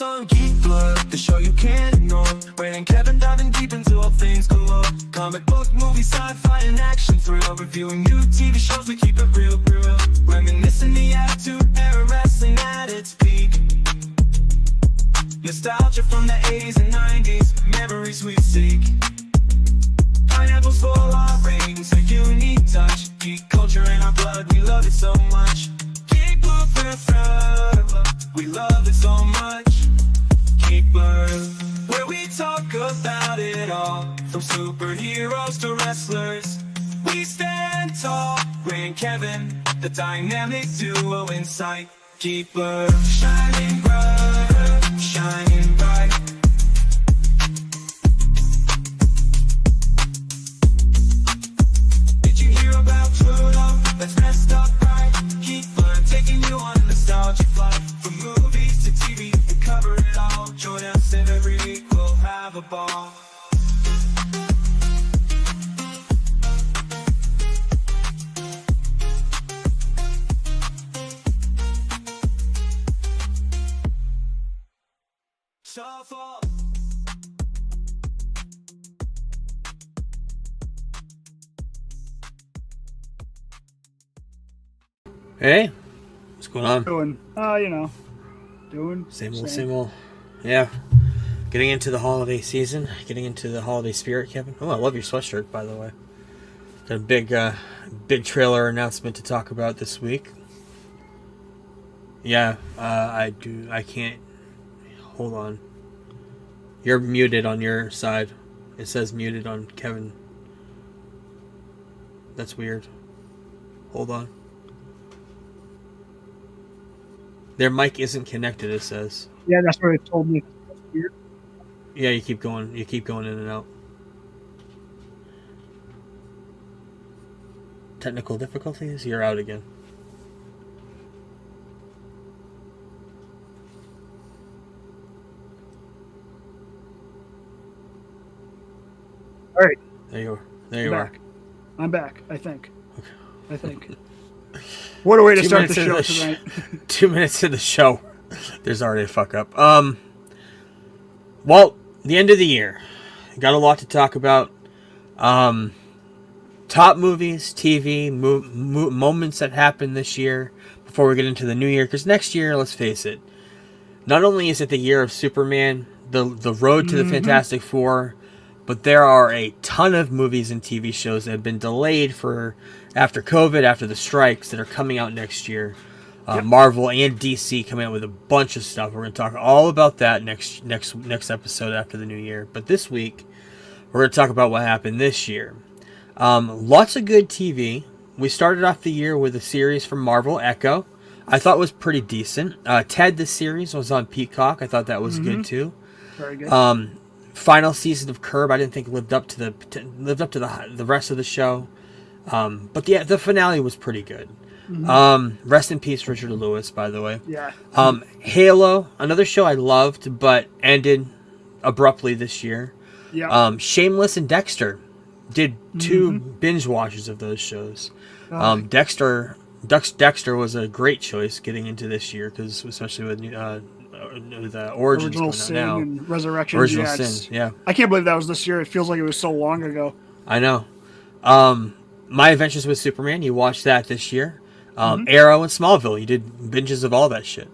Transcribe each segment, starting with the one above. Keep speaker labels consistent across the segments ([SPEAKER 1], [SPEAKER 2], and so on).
[SPEAKER 1] Focus on Geek Blur, the show you can't ignore. Wayne and Kevin diving deep into all things galore. Comic book, movie, sci-fi, and action thrill. Reviewing new TV shows, we keep it real, real. Reminiscing the attitude era, wrestling at its peak. Nostalgia from the 80s and 90s, memories we seek. Pineapples for our rings, a unique touch. Geek culture in our blood, we love it so much. Geek Blur forever, we love it so much. Geek Blur, where we talk about it all, from superheroes to wrestlers. We stand tall, Ray and Kevin, the dynamic duo in sight. Geek Blur, shining bright, shining bright. Did you hear about Pluto? That's messed up, right? Geek Blur, taking you on a nostalgia flight. From movies to TV, we cover it all. Join us and every week we'll have a ball. Shuffle.
[SPEAKER 2] Hey, what's going on?
[SPEAKER 3] Doing, doing
[SPEAKER 2] Same old. Yeah, getting into the holiday season, getting into the holiday spirit, Kevin. Oh, I love your sweatshirt, by the way. Got a big trailer announcement to talk about this week. Yeah, I can't. Hold on. You're muted on your side. It says muted on Kevin. That's weird. Hold on. Their mic isn't connected, it says.
[SPEAKER 3] Yeah, that's what it told me. Weird.
[SPEAKER 2] Yeah, you keep going in and out. Technical difficulties? You're out again.
[SPEAKER 3] All right.
[SPEAKER 2] There you are.
[SPEAKER 3] I'm back, I think.
[SPEAKER 2] Okay.
[SPEAKER 3] I think. What a way to start the show
[SPEAKER 2] tonight.
[SPEAKER 3] tonight.
[SPEAKER 2] 2 minutes of the show. There's already a fuck up. Well, the end of the year. Got a lot to talk about. Top movies, TV, moments that happened this year before we get into the new year. Because next year, let's face it, not only is it the year of Superman, the road to the Fantastic Four, but there are a ton of movies and TV shows that have been delayed for after COVID, after the strikes, that are coming out next year. Marvel and DC coming out with a bunch of stuff. We're going to talk all about that next episode after the new year. But this week, we're going to talk about what happened this year. Lots of good TV. We started off the year with a series from Marvel, Echo. I thought was pretty decent. Ted, the series, was on Peacock. I thought that was good too.
[SPEAKER 3] Very good.
[SPEAKER 2] Final season of Curb, I didn't think lived up to the rest of the show. But the finale was pretty good. Rest in peace, Richard Lewis, by the way.
[SPEAKER 3] Yeah.
[SPEAKER 2] Halo, another show I loved, but ended abruptly this year.
[SPEAKER 3] Yeah.
[SPEAKER 2] Shameless and Dexter. Did two binge watches of those shows. Dexter was a great choice getting into this year, because especially with the Origins
[SPEAKER 3] Original
[SPEAKER 2] coming
[SPEAKER 3] Sin
[SPEAKER 2] out now.
[SPEAKER 3] and Resurrection.
[SPEAKER 2] Original
[SPEAKER 3] yeah,
[SPEAKER 2] Sin, yeah.
[SPEAKER 3] I can't believe that was this year. It feels like it was so long ago.
[SPEAKER 2] I know. My Adventures with Superman, you watched that this year. Arrow and Smallville, you did binges of all that shit.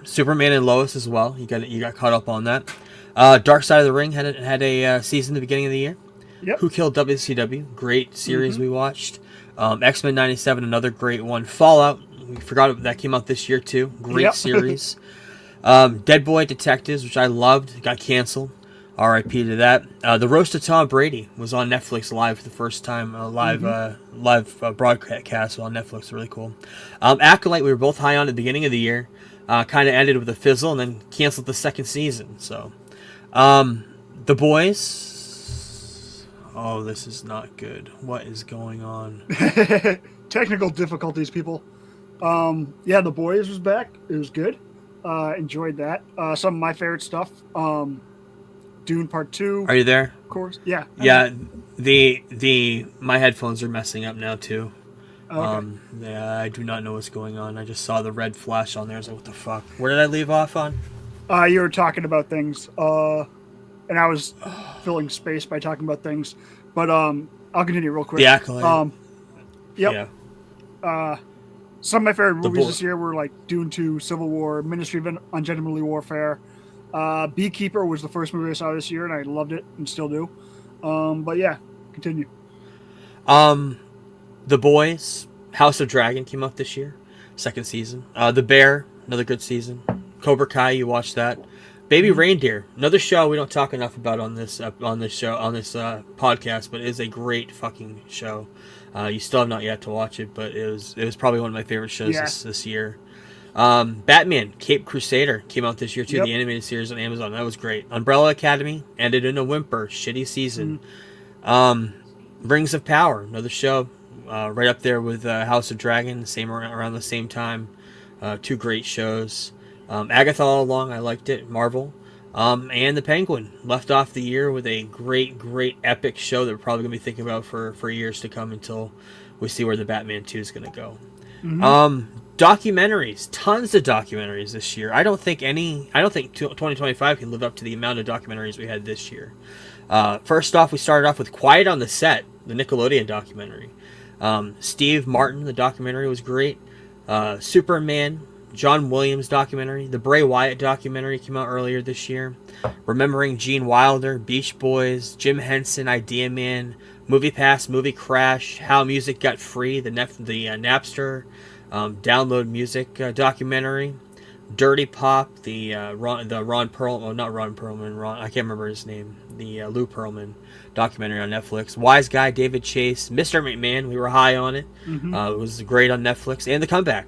[SPEAKER 2] Superman and Lois as well. You got caught up on that. Dark Side of the Ring had a season at the beginning of the year.
[SPEAKER 3] Yep.
[SPEAKER 2] Who Killed WCW? Great series we watched. X-Men 97, another great one. Fallout, we forgot that came out this year too. Great series. Dead Boy Detectives, which I loved, got canceled. R.I.P. to that. The Roast of Tom Brady was on Netflix live for the first time. Live broadcast on Netflix. Really cool. Acolyte, we were both high on at the beginning of the year. Kind of ended with a fizzle and then canceled the second season. So, The Boys. Oh, this is not good. What is going on?
[SPEAKER 3] Technical difficulties, people. The Boys was back. It was good. Enjoyed that. Some of my favorite stuff. Dune Part 2.
[SPEAKER 2] Are you there?
[SPEAKER 3] Of course. Yeah.
[SPEAKER 2] Yeah. My headphones are messing up now too.
[SPEAKER 3] Okay.
[SPEAKER 2] Yeah, I do not know what's going on. I just saw the red flash on there. I was like, what the fuck? Where did I leave off on?
[SPEAKER 3] You were talking about things, and I was filling space by talking about things. But I'll continue real quick.
[SPEAKER 2] The Acolyte.
[SPEAKER 3] Yep.
[SPEAKER 2] Yeah.
[SPEAKER 3] Some of my favorite movies
[SPEAKER 2] Boy.
[SPEAKER 3] this year were like Dune 2, Civil War, Ministry of Ungentlemanly Warfare. Beekeeper was the first movie I saw this year, and I loved it and still do. But yeah, continue.
[SPEAKER 2] The Boys, House of Dragon came out this year, second season. The Bear, another good season. Cobra Kai, you watched that. Baby Reindeer, another show we don't talk enough about on this podcast, but it is a great fucking show. You still have not yet to watch it, but it was probably one of my favorite shows this year. Batman, Cape Crusader came out this year too, the animated series on Amazon. That was great. Umbrella Academy ended in a whimper, shitty season. Rings of Power, another show, right up there with House of Dragon, around the same time. Two great shows. Agatha All Along, I liked it. Marvel. And The Penguin left off the year with a great epic show that we're probably going to be thinking about for years to come until we see where the Batman 2 is going to go. Documentaries, tons of documentaries this year. I don't think 2025 can live up to the amount of documentaries we had this year. First off, we started off with Quiet on the Set, the Nickelodeon documentary. Steve Martin, the documentary was great. Superman, John Williams documentary. The Bray Wyatt documentary came out earlier this year. Remembering Gene Wilder, Beach Boys, Jim Henson, Idea Man, Movie Pass, Movie Crash, How Music Got Free, the Napster download music documentary. Dirty Pop, the Ron Perlman, well, not Ron Perlman, I can't remember his name. The Lou Pearlman documentary on Netflix. Wise Guy, David Chase, Mr. McMahon, we were high on it. It was great on Netflix. And The Comeback.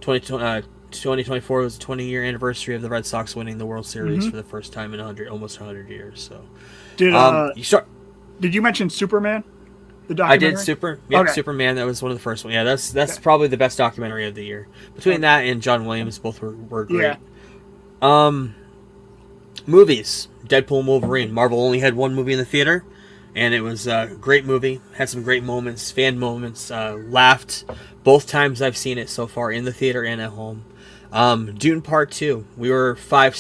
[SPEAKER 2] 2024 was the 20-year anniversary of the Red Sox winning the World Series for the first time in almost 100 years. So,
[SPEAKER 3] did you mention Superman? The documentary?
[SPEAKER 2] I did. Superman. That was one of the first ones. Yeah, that's probably the best documentary of the year. Between that and John Williams, both were great.
[SPEAKER 3] Yeah.
[SPEAKER 2] Movies: Deadpool and Wolverine. Marvel only had one movie in the theater, and it was a great movie. Had some great moments, fan moments. Laughed both times I've seen it so far, in the theater and at home. Dune Part 2. We were five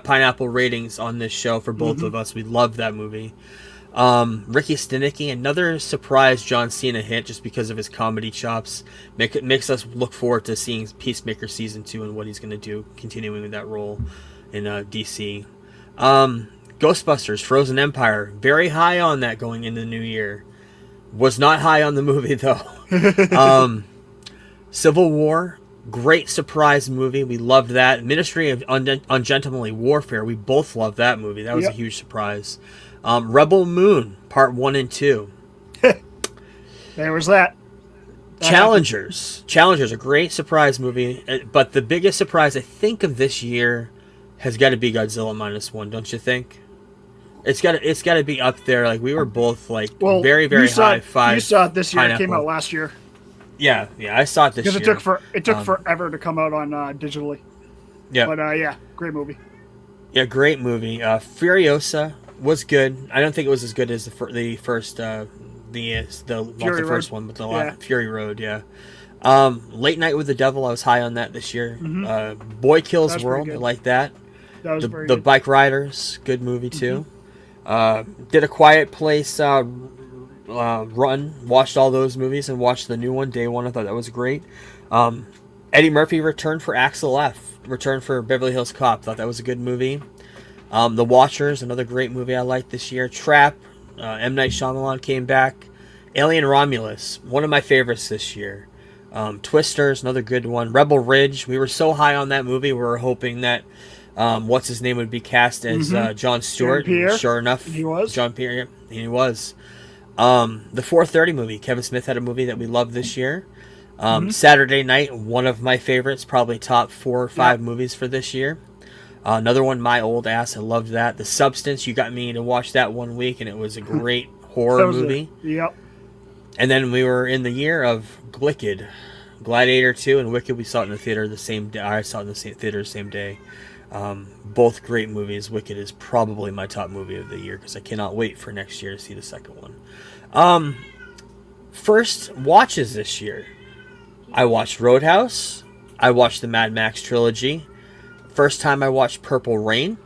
[SPEAKER 2] pineapple ratings on this show for both of us. We loved that movie. Ricky Stenicki, another surprise John Cena hit just because of his comedy chops. Makes us look forward to seeing Peacemaker Season 2 and what he's going to do, continuing with that role in DC. Ghostbusters, Frozen Empire, very high on that going into the new year. Was not high on the movie, though. Civil War, great surprise movie. We loved that. Ministry of Ungentlemanly Warfare, we both loved that movie. That was a huge surprise. Rebel Moon, Part 1 and 2.
[SPEAKER 3] There was that.
[SPEAKER 2] Challengers, a great surprise movie. But the biggest surprise, I think, of this year has got to be Godzilla -1, don't you think? It's got to be up there. Like, we were both very high five.
[SPEAKER 3] You saw it this year.
[SPEAKER 2] Pineapple.
[SPEAKER 3] It came out last year.
[SPEAKER 2] Yeah, I saw it this year.
[SPEAKER 3] Because it took forever to come out on digitally.
[SPEAKER 2] Yeah,
[SPEAKER 3] but great movie.
[SPEAKER 2] Yeah, great movie. Furiosa was good. I don't think it was as good as the first first one, but the Fury Road. Yeah. Late Night with the Devil, I was high on that this year. Boy Kills World, I like that.
[SPEAKER 3] That was
[SPEAKER 2] the Bike Riders, good movie too. Did A Quiet Place run, watched all those movies and watched the new one, Day One. I thought that was great. Eddie Murphy returned for Axel F, returned for Beverly Hills Cop. Thought that was a good movie. The Watchers, another great movie I liked this year. Trap, M. Night Shyamalan came back. Alien Romulus, one of my favorites this year. Twisters, another good one. Rebel Ridge, we were so high on that movie, we were hoping that what's his name would be cast as Jon Stewart. Sure enough,
[SPEAKER 3] he was.
[SPEAKER 2] John Pierre, he was. The 4:30 movie, Kevin Smith had a movie that we loved this year. Saturday Night, one of my favorites, probably top 4 or 5 movies for this year. Another one, My Old Ass, I loved that. The Substance, you got me to watch that one week, and it was a great horror movie.
[SPEAKER 3] Yep.
[SPEAKER 2] And then we were in the year of Wicked, Gladiator 2 and Wicked. We saw it in the theater the same day. I saw it in the theater the same day. Both great movies. Wicked is probably my top movie of the year because I cannot wait for next year to see the second one. First watches this year. I watched Roadhouse. I watched the Mad Max trilogy. First time I watched Purple Rain.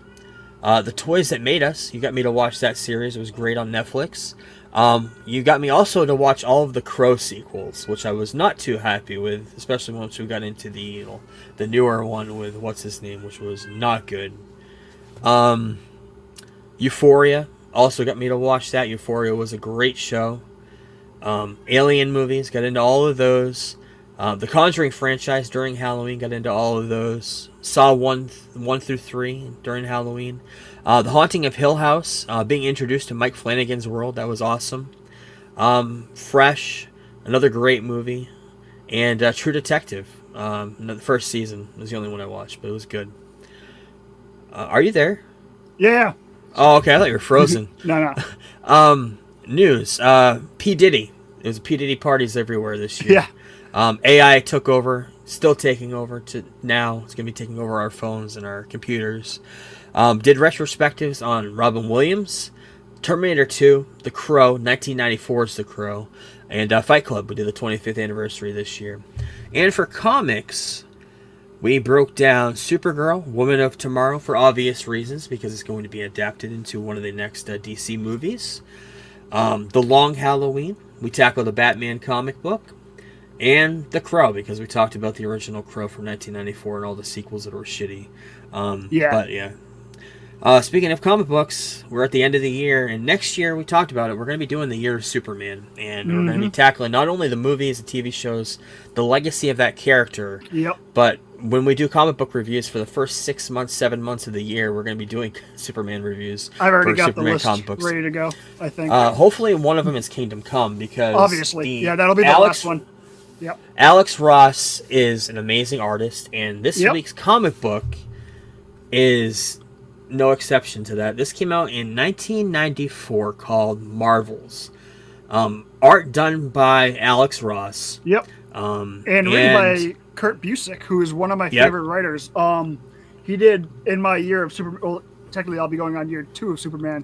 [SPEAKER 2] The Toys That Made Us. You got me to watch that series. It was great on Netflix. You got me also to watch all of the Crow sequels, which I was not too happy with, especially once we got into the newer one with what's his name, which was not good. Euphoria also got me to watch that. Euphoria was a great show. Alien movies, got into all of those. The Conjuring franchise during Halloween, got into all of those. Saw 1 through 3 during Halloween. The Haunting of Hill House, being introduced to Mike Flanagan's world, that was awesome. Fresh, another great movie. And True Detective, the first season was the only one I watched, but it was good. Are you there?
[SPEAKER 3] Yeah.
[SPEAKER 2] Oh, okay, I thought you were frozen.
[SPEAKER 3] No.
[SPEAKER 2] News. P. Diddy. There's P. Diddy parties everywhere this year.
[SPEAKER 3] Yeah.
[SPEAKER 2] AI took over, still taking over to now. It's going to be taking over our phones and our computers. Did retrospectives on Robin Williams, Terminator 2, The Crow, 1994's The Crow, and Fight Club. We did the 25th anniversary this year. And for comics, we broke down Supergirl, Woman of Tomorrow, for obvious reasons, because it's going to be adapted into one of the next DC movies. The Long Halloween, we tackled a Batman comic book. And The Crow, because we talked about the original Crow from 1994 and all the sequels that were shitty. But yeah. Speaking of comic books, we're at the end of the year, and next year, we talked about it, we're going to be doing the Year of Superman. And we're going to be tackling not only the movies and TV shows, the legacy of that character, but when we do comic book reviews for the first 6 months, 7 months of the year, we're going to be doing Superman reviews.
[SPEAKER 3] I've already
[SPEAKER 2] for
[SPEAKER 3] got
[SPEAKER 2] Superman
[SPEAKER 3] the list
[SPEAKER 2] comic books.
[SPEAKER 3] ready to go, I think.
[SPEAKER 2] Hopefully one of them is Kingdom Come, because
[SPEAKER 3] obviously. Yeah, that'll be the last one. Yep.
[SPEAKER 2] Alex Ross is an amazing artist, and this week's comic book is no exception to that. This came out in 1994, called Marvels. Art done by Alex Ross.
[SPEAKER 3] Yep. And written by Kurt Busiek, who is one of my favorite writers. He did, in my year of Superman, well, technically I'll be going on year 2 of Superman.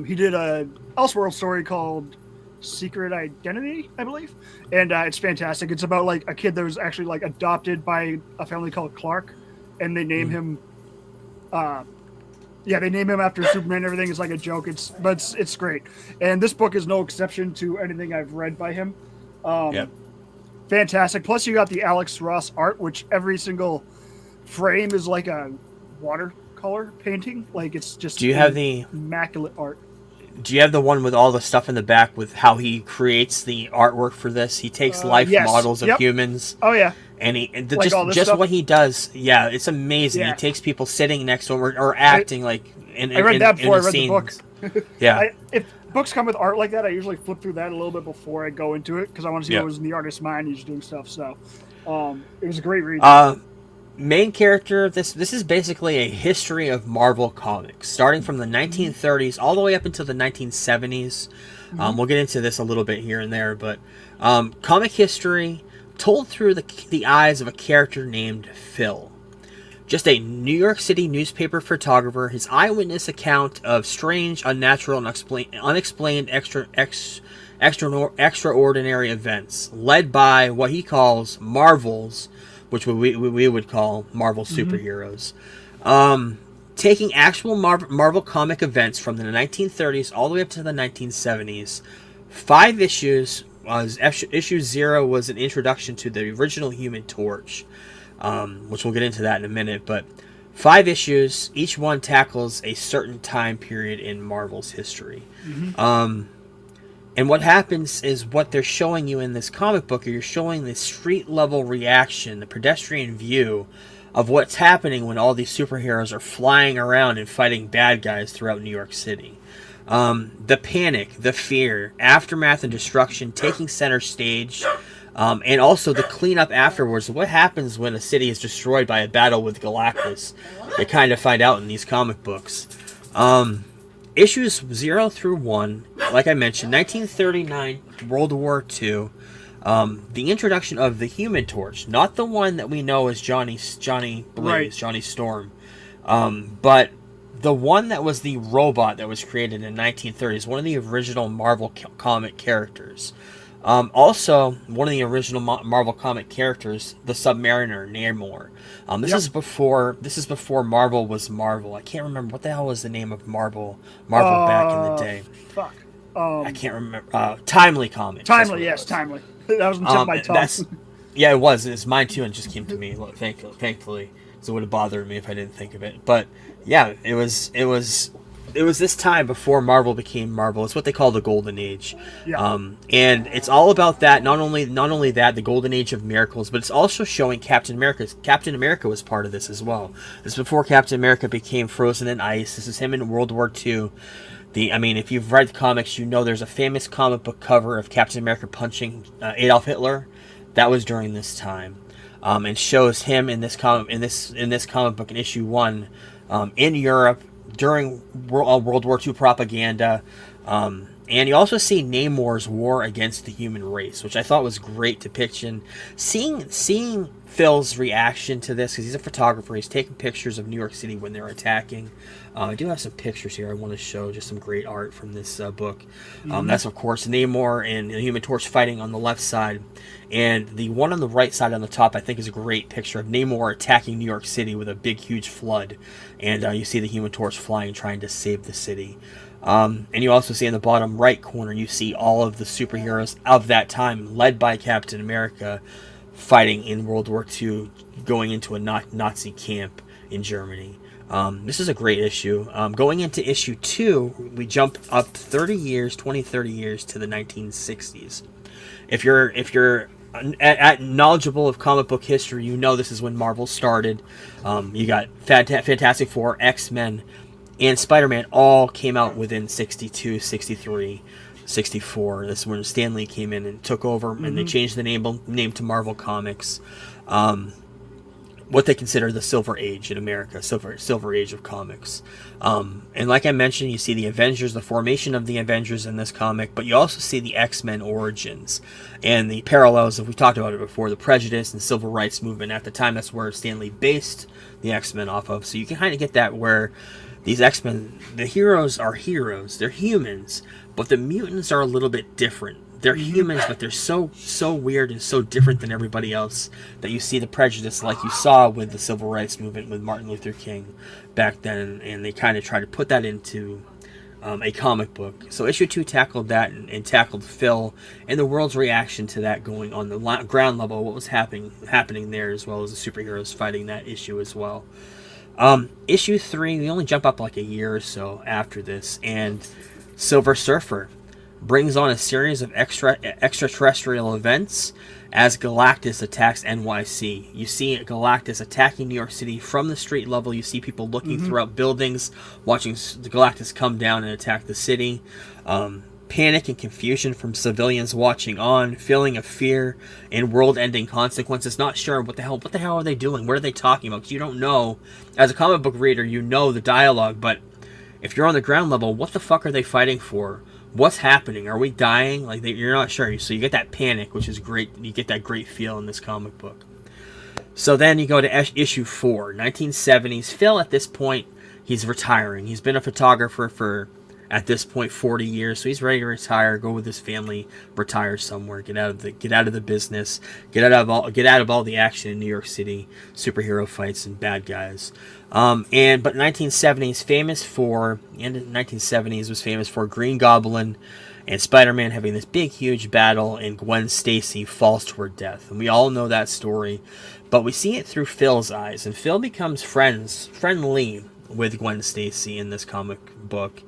[SPEAKER 3] He did a Elseworld story called Secret Identity, I believe, and it's fantastic. It's about like a kid that was actually like adopted by a family called Clark, and they name him they name him after Superman. Everything is like a joke. It's great, and this book is no exception to anything I've read by him. Fantastic. Plus you got the Alex Ross art, which every single frame is like a watercolor painting. Like it's just immaculate art.
[SPEAKER 2] Do you have the one with all the stuff in the back with how he creates the artwork for this? He takes models of humans.
[SPEAKER 3] Oh yeah.
[SPEAKER 2] And
[SPEAKER 3] like
[SPEAKER 2] just what he does, it's amazing. Yeah. He takes people sitting next to him or acting I
[SPEAKER 3] read that before I read the book.
[SPEAKER 2] Yeah.
[SPEAKER 3] If books come with art like that, I usually flip through that a little bit before I go into it, because I want to see what was in the artist's mind. He's doing stuff. So it was a great read.
[SPEAKER 2] Main character, this is basically a history of Marvel Comics, starting from the 1930s all the way up until the 1970s. We'll get into this a little bit here and there, but comic history told through the eyes of a character named Phil. Just a New York City newspaper photographer, his eyewitness account of strange, unnatural, and unexplained extraordinary events, led by what he calls Marvels, which we would call Marvel superheroes. Taking actual Marvel comic events from the 1930s all the way up to the 1970s. 5 issues. Issue 0 was an introduction to the original Human Torch, which we'll get into that in a minute. But 5 issues, each one tackles a certain time period in Marvel's history. And what happens is what they're showing you in this comic book, you're showing the street level reaction, the pedestrian view of what's happening when all these superheroes are flying around and fighting bad guys throughout New York City. The panic, the fear, aftermath, and destruction taking center stage, and also the cleanup afterwards. What happens when a city is destroyed by a battle with Galactus? You kind of find out in these comic books. Issues 0 through 1, like I mentioned, 1939, World War II, the introduction of the Human Torch, not the one that we know as Johnny Blaze, Johnny Storm, but the one that was the robot that was created in the 1930s, one of the original Marvel comic characters. Also, one of the original Marvel comic characters, the Submariner, Namor. This is before Marvel was Marvel. I can't remember what the hell was the name of Marvel back in the day.
[SPEAKER 3] Fuck.
[SPEAKER 2] I can't remember. Timely Comics.
[SPEAKER 3] Timely, yes, Timely. That was on the tip of my tongue.
[SPEAKER 2] Yeah, it was. It's mine too, and it just came to me. Thankfully, so it would have bothered me if I didn't think of it. But yeah, it was this time before Marvel became Marvel. It's what they call the Golden Age.
[SPEAKER 3] Yeah.
[SPEAKER 2] And it's all about that. Not only that, the Golden Age of miracles, but it's also showing Captain America. Captain America was part of this as well. This is before Captain America became frozen in ice. This is him in World War II. If you've read the comics, you know there's a famous comic book cover of Captain America punching Adolf Hitler. That was during this time, and shows him in this comic book in issue 1 in Europe during World War II propaganda. And you also see Namor's war against the human race, which I thought was great depiction. Seeing Phil's reaction to this, because he's a photographer, he's taking pictures of New York City when they're attacking. I do have some pictures here I want to show, just some great art from this book. That's, of course, Namor and the Human Torch fighting on the left side. And the one on the right side on the top, I think, is a great picture of Namor attacking New York City with a big, huge flood. And you see the Human Torch flying, trying to save the city. And you also see in the bottom right corner, you see all of the superheroes of that time, led by Captain America, fighting in World War II, going into a Nazi camp in Germany. This is a great issue. Going into issue 2, we jump up 30 years to the 1960s. If you're knowledgeable of comic book history, you know this is when Marvel started. You got Fantastic Four, X-Men, and Spider-Man all came out within 62, 63, 64. That's when Stan Lee came in and took over, and they changed the name to Marvel Comics. What they consider the Silver Age in America, Silver Age of comics. And like I mentioned, you see the Avengers, the formation of the Avengers in this comic, but you also see the X-Men origins and the parallels, if we talked about it before, the prejudice and civil rights movement. At the time, that's where Stan Lee based the X-Men off of. So you can kind of get that where these X-Men, the heroes are heroes, they're humans, but the mutants are a little bit different. They're humans, but they're so weird and so different than everybody else that you see the prejudice like you saw with the civil rights movement with Martin Luther King back then, and they kind of try to put that into a comic book. So issue 2 tackled that and tackled Phil and the world's reaction to that going on the ground level, what was happening there, as well as the superheroes fighting that issue as well. Issue 3, we only jump up like a year or so after this, and Silver Surfer brings on a series of extraterrestrial events as Galactus attacks NYC. You see Galactus attacking New York City from the street level. You see people looking throughout buildings, watching the Galactus come down and attack the city. Panic and confusion from civilians watching on, feeling of fear and world-ending consequences. Not sure what the hell are they doing? What are they talking about? 'Cause you don't know. As a comic book reader, you know the dialogue, but if you're on the ground level, what the fuck are they fighting for? What's happening? Are we dying? You're not sure. So you get that panic, which is great. You get that great feel in this comic book. So then you go to issue 4, 1970s. Phil, at this point, he's retiring. He's been a photographer for, at this point, 40 years. So he's ready to retire, go with his family, retire somewhere, get out of the business, get out of all the action in New York City, superhero fights and bad guys. But 1970s was famous for Green Goblin and Spider-Man having this big, huge battle, and Gwen Stacy falls to her death. And we all know that story, but we see it through Phil's eyes, and Phil becomes friendly with Gwen Stacy in this comic book.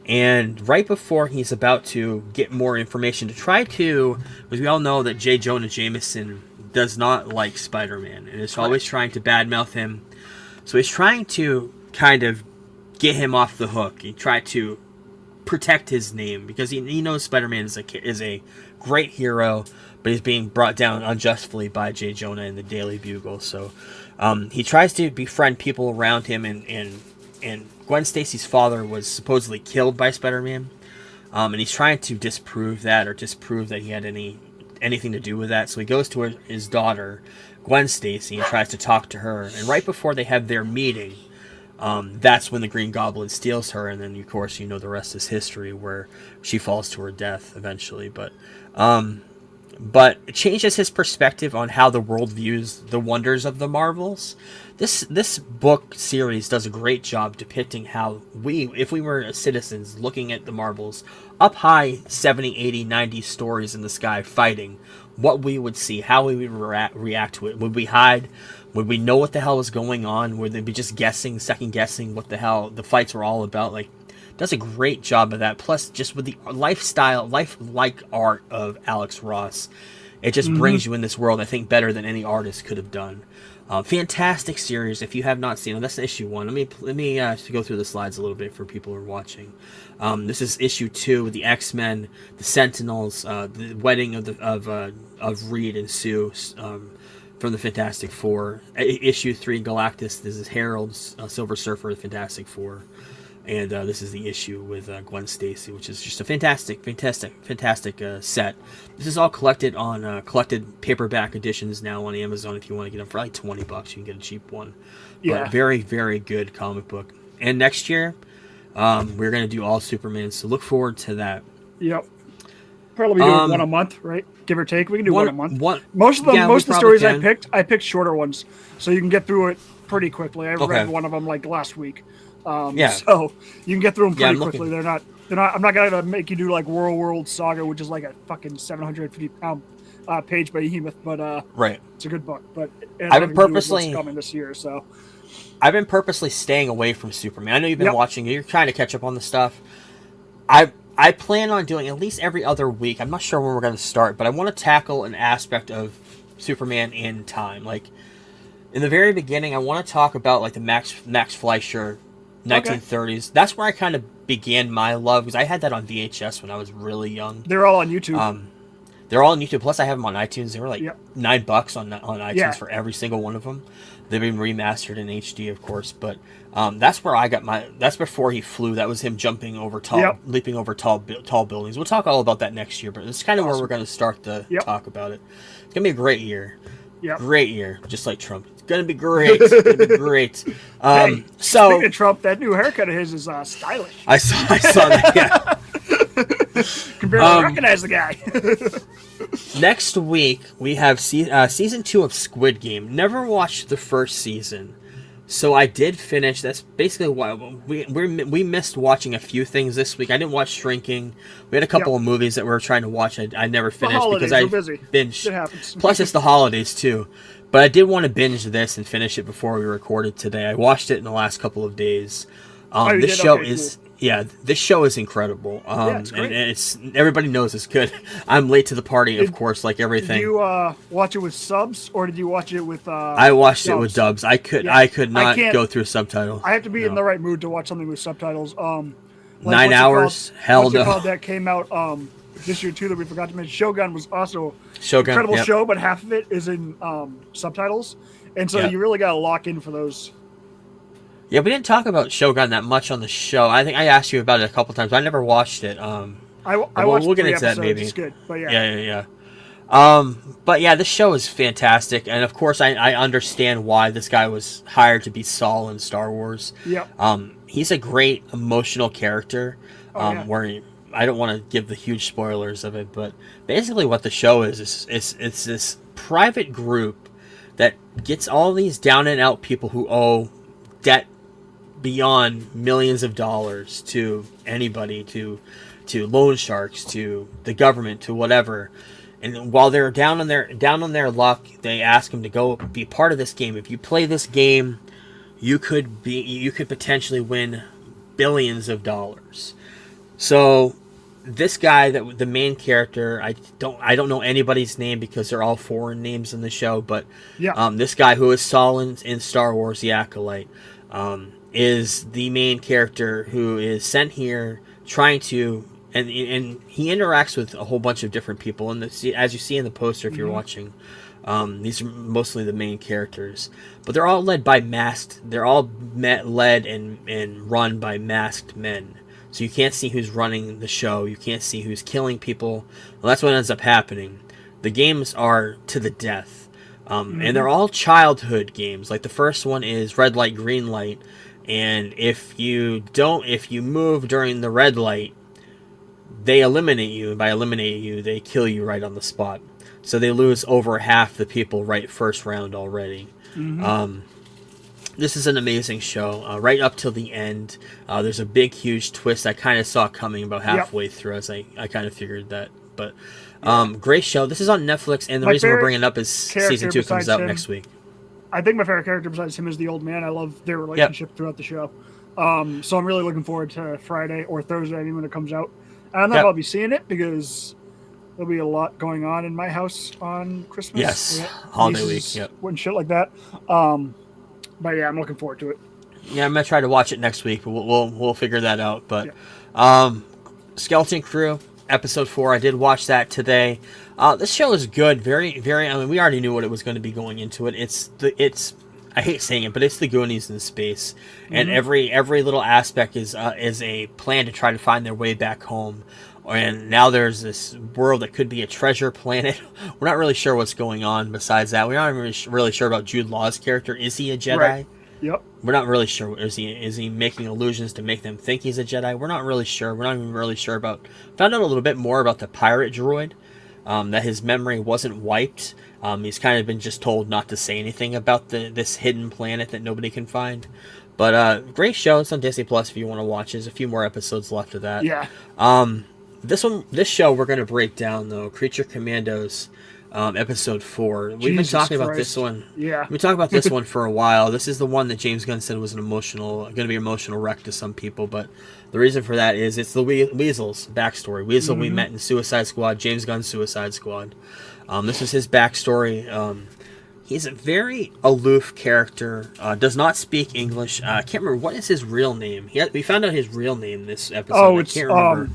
[SPEAKER 2] And right before he's about to get more information to try to, because we all know that J. Jonah Jameson does not like Spider-Man and is always trying to badmouth him. So he's trying to kind of get him off the hook. He tried to protect his name because he knows Spider-Man is a great hero, but he's being brought down unjustly by J. Jonah in the Daily Bugle. So he tries to befriend people around him, and Gwen Stacy's father was supposedly killed by Spider-Man, and he's trying to disprove that he had anything to do with that. So he goes to his daughter, Gwen Stacy, and tries to talk to her. And right before they have their meeting, that's when the Green Goblin steals her, and then of course you know the rest is history, where she falls to her death eventually. But but it changes his perspective on how the world views the wonders of the Marvels. This book series does a great job depicting how we, if we were citizens looking at the Marvels, up high 70, 80, 90 stories in the sky fighting, what we would see, how we would react to it. Would we hide? Would we know what the hell was going on? Would they be just guessing, second guessing what the hell the fights were all about? Like, does a great job of that. Plus, just with the lifelike art of Alex Ross, it just brings you in this world, I think, better than any artist could have done. Fantastic series. If you have not seen it, that's issue 1. Let me go through the slides a little bit for people who are watching. This is issue 2 with the X-Men, the Sentinels, the wedding of Reed and Sue from the Fantastic Four. Issue 3, Galactus. This is Harold's Silver Surfer, the Fantastic Four. And this is the issue with Gwen Stacy, which is just a fantastic set. This is all collected on collected paperback editions now on Amazon. If you want to get them for like $20, you can get a cheap one.
[SPEAKER 3] Yeah.
[SPEAKER 2] But very, very good comic book. And next year, we're going to do all Superman, so look forward to that.
[SPEAKER 3] Yep. Probably doing one a month, right? Give or take. We can do one a month. Most of the stories
[SPEAKER 2] can.
[SPEAKER 3] I picked shorter ones, so you can get through it pretty quickly. I read one of them like last week. So you can get through them pretty quickly. They're not. I'm not gonna make you do like World Saga, which is like a fucking 750-pound page behemoth, but
[SPEAKER 2] right.
[SPEAKER 3] It's a good book. But
[SPEAKER 2] I've been purposely
[SPEAKER 3] coming this year, so
[SPEAKER 2] I've been purposely staying away from Superman. I know you've been watching. You're trying to catch up on the stuff. I plan on doing at least every other week. I'm not sure when we're going to start, but I want to tackle an aspect of Superman in time. Like in the very beginning, I want to talk about like the Max Fleischer 1930s. That's where I kind of began my love, because I had that on VHS when I was really young.
[SPEAKER 3] They're all on YouTube.
[SPEAKER 2] They're all on YouTube. Plus, I have them on iTunes. They were like $9 on iTunes for every single one of them. They've been remastered in HD, of course. But that's where I got my. That's before he flew. That was him jumping over leaping over tall buildings. We'll talk all about that next year. But it's kind of where we're going to start to talk about it. It's gonna be a great year. Great year, just like Trump. It's gonna be great. It's gonna be great.
[SPEAKER 3] Hey,
[SPEAKER 2] so
[SPEAKER 3] speaking of Trump, that new haircut of his is stylish.
[SPEAKER 2] I saw that. Yeah.
[SPEAKER 3] Can barely recognize the guy.
[SPEAKER 2] Next week we have season 2 of Squid Game. Never watched the first season, so I did finish. That's basically why we missed watching a few things this week. I didn't watch Shrinking. We had a couple of movies that we were trying to watch. I never finished because I binged.
[SPEAKER 3] It happens.
[SPEAKER 2] Plus, it's the holidays too. But I did want to binge this and finish it before we recorded today. I watched it in the last couple of days. This show is. Yeah, this show is incredible.
[SPEAKER 3] It's great.
[SPEAKER 2] And it's everybody knows it's good. I'm late to the party, of course, like everything.
[SPEAKER 3] Did you watch it with subs, or did you watch it with?
[SPEAKER 2] I watched it with dubs. I could not go through subtitles.
[SPEAKER 3] I have to be in the right mood to watch something with subtitles.
[SPEAKER 2] 9 hours, hell no.
[SPEAKER 3] That came out this year too that we forgot to mention. Shogun was also
[SPEAKER 2] Shogun,
[SPEAKER 3] incredible show, but half of it is in subtitles, and so you really got to lock in for those.
[SPEAKER 2] Yeah, we didn't talk about Shogun that much on the show. I think I asked you about it a couple times. I never watched it.
[SPEAKER 3] I watched
[SPEAKER 2] we'll get
[SPEAKER 3] 3
[SPEAKER 2] into that maybe.
[SPEAKER 3] It's good, but
[SPEAKER 2] Yeah. But yeah, this show is fantastic, and of course, I understand why this guy was hired to be Saul in Star Wars. He's a great emotional character. Where I don't want to give the huge spoilers of it, but basically, what the show is it's this private group that gets all these down and out people who owe debt beyond millions of dollars to anybody, to loan sharks, to the government, to whatever. And while they're down on their luck, they ask them to go be part of this game. If you play this game, you could potentially win billions of dollars. So this guy, the main character, I don't know anybody's name because they're all foreign names in the show, but this guy who is Saul in Star Wars, the Acolyte, is the main character who is sent here trying to, and he interacts with a whole bunch of different people. And as you see in the poster, if you're watching, these are mostly the main characters, but they're all led by led and run by masked men. So you can't see who's running the show. You can't see who's killing people. Well, that's what ends up happening. The games are to the death. And they're all childhood games. Like the first one is red light, green light. And if you move during the red light, they eliminate you, and by eliminating you, they kill you right on the spot. So they lose over half the people right first round already. This is an amazing show, right up till the end. There's a big, huge twist I kind of saw coming about halfway through, as I kind of figured that. But great show. This is on Netflix, and the reason we're bringing it up is season 2 comes out next week.
[SPEAKER 3] I think my favorite character besides him is the old man. I love their relationship throughout the show. So I'm really looking forward to Friday or Thursday when it comes out. I don't know if I'll be seeing it because there'll be a lot going on in my house on Christmas.
[SPEAKER 2] Yes, holiday week.
[SPEAKER 3] And shit like that. But yeah, I'm looking forward to it.
[SPEAKER 2] Yeah, I'm gonna try to watch it next week, but we'll figure that out. But Skeleton Crew episode 4, I did watch that today. This show is good. Very, very. I mean, we already knew what it was going to be going into it. It's. I hate saying it, but it's the Goonies in space, and every little aspect is a plan to try to find their way back home. And now there's this world that could be a treasure planet. We're not really sure what's going on. Besides that, we're not really sure about Jude Law's character. Is he a Jedi?
[SPEAKER 3] Right. Yep.
[SPEAKER 2] We're not really sure. Is he making illusions to make them think he's a Jedi? We're not really sure. We're not even really sure about. Found out a little bit more about the pirate droid. That his memory wasn't wiped. He's kind of been just told not to say anything about this hidden planet that nobody can find. But great show. It's on Disney Plus if you want to watch. There's a few more episodes left of that.
[SPEAKER 3] Yeah.
[SPEAKER 2] This show we're going to break down though. Creature Commandos, episode 4. We've been talking about this one.
[SPEAKER 3] Yeah.
[SPEAKER 2] We've been talking about this one for a while. This is the one that James Gunn said was going to be an emotional wreck to some people, but the reason for that is it's the Weasel's backstory. Weasel we met in Suicide Squad, James Gunn's Suicide Squad. This is his backstory. He's a very aloof character. Does not speak English. I can't remember what is his real name. We found out his real name this episode. I can't remember.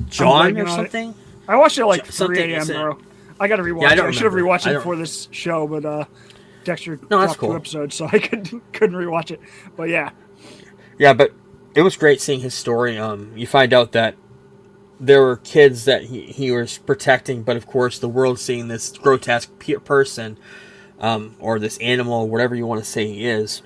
[SPEAKER 2] John or something.
[SPEAKER 3] I watched it like 3 a.m. bro. I got to rewatch it. I should have rewatched it before this show, but Dexter dropped 2 episodes, so I couldn't rewatch it. But yeah.
[SPEAKER 2] Yeah, but it was great seeing his story. You find out that there were kids that he was protecting, but of course the world seeing this grotesque person, or this animal, whatever you want to say he is,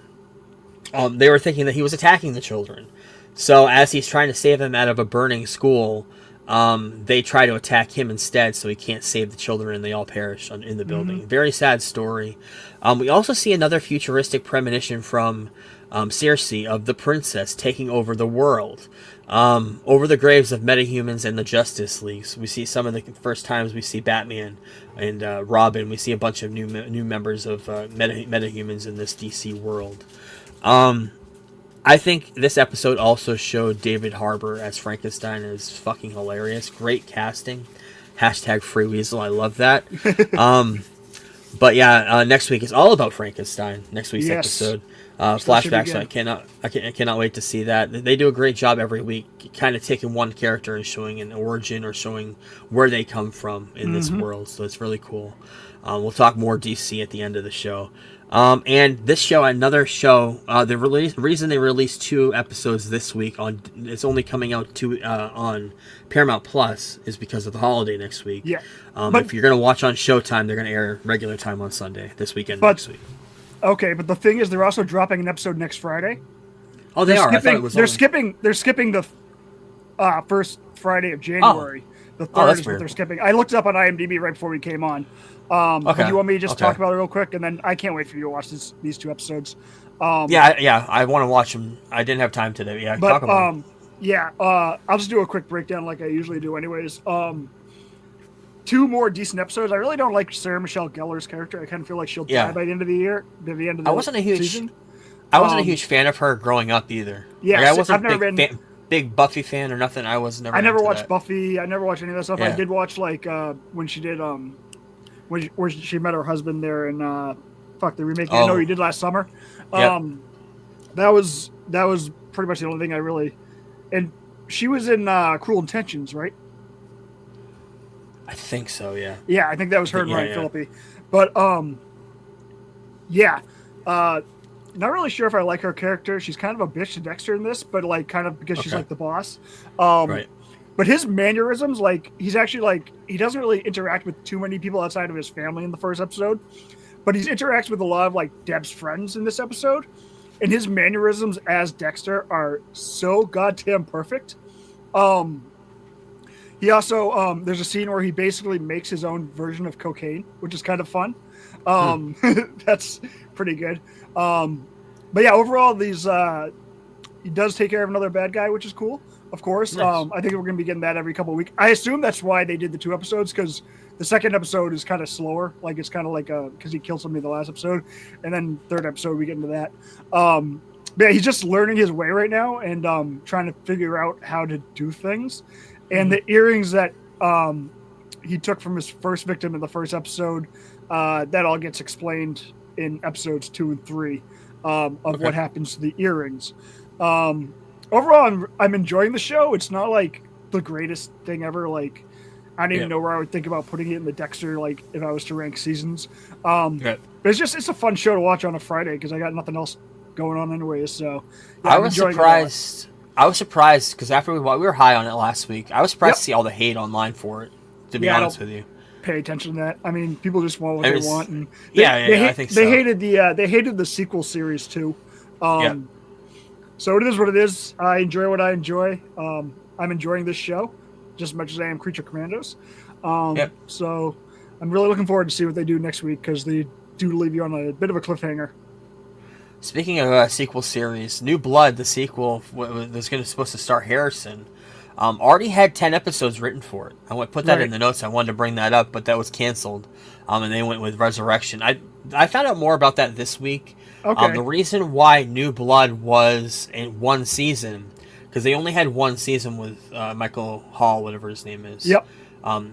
[SPEAKER 2] they were thinking that he was attacking the children. So as he's trying to save them out of a burning school, they try to attack him instead, so he can't save the children, and they all perish in the building. Very sad story. We also see another futuristic premonition from Circe of the princess taking over the world, over the graves of metahumans and the Justice Leagues. We see some of the first times we see Batman and Robin. We see a bunch of new members of metahumans in this DC world. I think this episode also showed David Harbour as Frankenstein is fucking hilarious. Great casting. # Free Weasel. I love that. But yeah, next week is all about Frankenstein. Next week's episode. Flashbacks. So I cannot wait to see that. They do a great job every week, kind of taking one character and showing an origin or showing where they come from in this world. So it's really cool. We'll talk more DC at the end of the show. And this show, another show, the reason they released 2 episodes this week it's only coming out on Paramount Plus is because of the holiday next week.
[SPEAKER 3] Yeah.
[SPEAKER 2] But if you're going to watch on Showtime, they're going to air regular time on Sunday this weekend next week.
[SPEAKER 3] Okay, but the thing is, they're also dropping an episode next Friday.
[SPEAKER 2] Oh, they are. I thought it was
[SPEAKER 3] they're skipping the first Friday of January. The 3rd is what they're skipping. I looked it up on IMDb right before we came on. Okay. Do you want me to just talk about it real quick, and then I can't wait for you to watch these 2 episodes.
[SPEAKER 2] Yeah, I want to watch them. I didn't have time today. Yeah, talk about them.
[SPEAKER 3] Yeah, I'll just do a quick breakdown like I usually do, anyways. 2 more decent episodes. I really don't like Sarah Michelle Gellar's character. I kind of feel like she'll die by the end of the year. By the end of the season.
[SPEAKER 2] I wasn't a huge fan of her growing up either.
[SPEAKER 3] Yeah,
[SPEAKER 2] I wasn't a big Buffy fan or nothing. I never
[SPEAKER 3] watched Buffy. I never watched any of that stuff. Yeah. I did watch like when she did where she met her husband there and the remake I Know You Did Last Summer. That was pretty much the only thing I really. And she was in Cruel Intentions, right?
[SPEAKER 2] I think so, yeah.
[SPEAKER 3] Yeah, I think that was her and Ryan Phillippe. But not really sure if I like her character. She's kind of a bitch to Dexter in this, but like kind of because she's like the boss. Right. But his mannerisms, like he's actually like he doesn't really interact with too many people outside of his family in the first episode, but he interacts with a lot of like Deb's friends in this episode, and his mannerisms as Dexter are so goddamn perfect. He also there's a scene where he basically makes his own version of cocaine, which is kind of fun. That's pretty good. But yeah, overall, he does take care of another bad guy, which is cool. Of course, nice. I think we're going to be getting that every couple of weeks. I assume that's why they did the 2 episodes, because the second episode is kind of slower. Like it's kind of like because he killed somebody in the last episode, and then third episode we get into that. But yeah, he's just learning his way right now and trying to figure out how to do things. And the earrings that he took from his first victim in the first episode, that all gets explained in episodes 2 and 3 of what happens to the earrings. Overall, I'm enjoying the show. It's not like the greatest thing ever. Like, I don't even know where I would think about putting it in the Dexter, like if I was to rank seasons. But it's a fun show to watch on a Friday because I got nothing else going on anyways. So yeah,
[SPEAKER 2] I was surprised. I was surprised because after we were high on it last week. I was surprised to see all the hate online for it. To be honest with you,
[SPEAKER 3] pay attention to that. I mean, people just want what they want, and
[SPEAKER 2] I think so.
[SPEAKER 3] They hated the sequel series too. So it is what it is. I enjoy what I enjoy. I'm enjoying this show just as much as I am Creature Commandos. So I'm really looking forward to see what they do next week because they do leave you on a bit of a cliffhanger.
[SPEAKER 2] Speaking of sequel series, New Blood, the sequel, was supposed to star Harrison. Already had 10 episodes written for it. I put that in the notes. I wanted to bring that up, but that was canceled. And they went with Resurrection. I found out more about that this week.
[SPEAKER 3] Okay.
[SPEAKER 2] The reason why New Blood was in one season, because they only had one season with Michael Hall, whatever his name is.
[SPEAKER 3] Yep.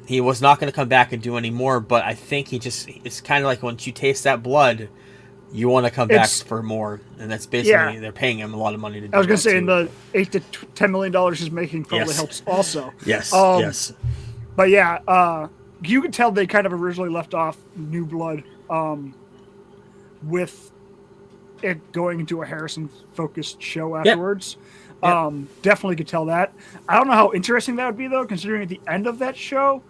[SPEAKER 2] He was not going to come back and do any more, but I think it's kind of like once you taste that blood, you want to come back for more. And that's basically, they're paying him a lot of money to do that.
[SPEAKER 3] I was going to say, in the $8 to $10 million he's making probably helps also.
[SPEAKER 2] Yes, yes.
[SPEAKER 3] But yeah, you could tell they kind of originally left off New Blood with it going into a Harrison-focused show afterwards. Definitely could tell that. I don't know how interesting that would be, though, considering at the end of that show,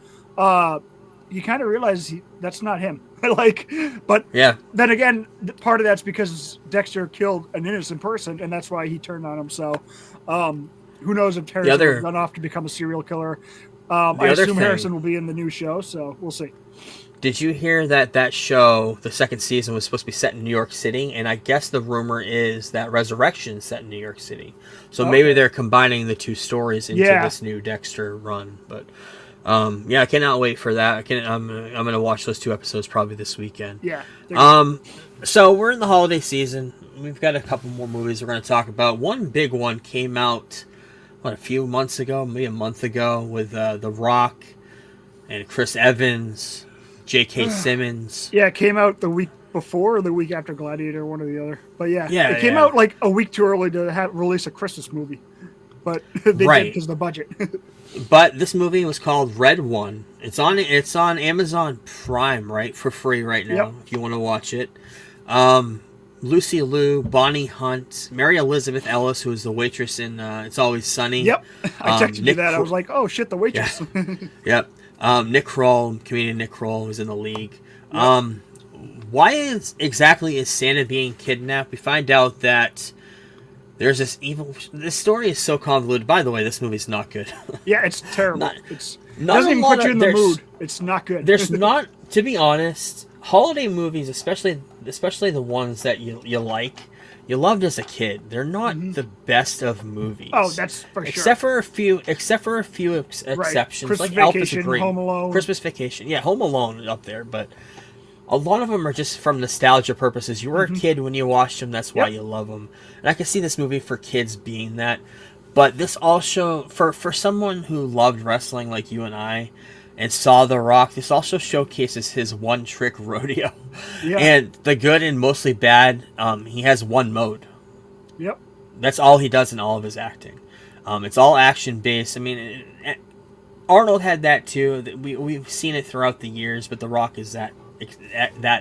[SPEAKER 3] you kind of realize that's not him. But then again, part of that's because Dexter killed an innocent person, and that's why he turned on him. So who knows if Harrison will run off to become a serial killer. I assume Harrison will be in the new show, so we'll see.
[SPEAKER 2] Did you hear that show, the second season, was supposed to be set in New York City? And I guess the rumor is that Resurrection is set in New York City. So maybe they're combining the two stories into this new Dexter run. But I cannot wait for that. I'm going to watch those 2 episodes probably this weekend.
[SPEAKER 3] Yeah.
[SPEAKER 2] So we're in the holiday season. We've got a couple more movies we're going to talk about. One big one came out, a few months ago, maybe a month ago, with The Rock and Chris Evans, J.K. Simmons.
[SPEAKER 3] Yeah, it came out the week before or the week after Gladiator, one or the other. But it came out like a week too early to release a Christmas movie. But they did because of the budget.
[SPEAKER 2] But this movie was called Red One. It's on Amazon Prime, right, for free right now if you want to watch it. Lucy Liu, Bonnie Hunt, Mary Elizabeth Ellis, who is the waitress in It's Always Sunny.
[SPEAKER 3] Yep, I texted you that. I was like, oh shit, the waitress.
[SPEAKER 2] Yep. Nick Kroll, comedian Nick Kroll, who's in the league. Why exactly is Santa being kidnapped? We find out that there's this evil. This story is so convoluted. By the way, this movie's not good.
[SPEAKER 3] Yeah, it's terrible. It doesn't even put you in the mood. It's not good.
[SPEAKER 2] There's not, to be honest, holiday movies, especially the ones that you like, you loved as a kid. They're not the best of movies.
[SPEAKER 3] Oh, that's for sure.
[SPEAKER 2] Except for a few exceptions, like Elf is a great
[SPEAKER 3] Home Alone,
[SPEAKER 2] Christmas Vacation. Yeah, Home Alone up there, but a lot of them are just from nostalgia purposes. You were a kid when you watched them. That's why you love them. And I can see this movie for kids being that. But this also, for someone who loved wrestling like you and I, and saw The Rock, this also showcases his one-trick rodeo. Yeah. And the good and mostly bad, he has one mode.
[SPEAKER 3] Yep.
[SPEAKER 2] That's all he does in all of his acting. It's all action-based. I mean, Arnold had that too. We've seen it throughout the years, but The Rock is that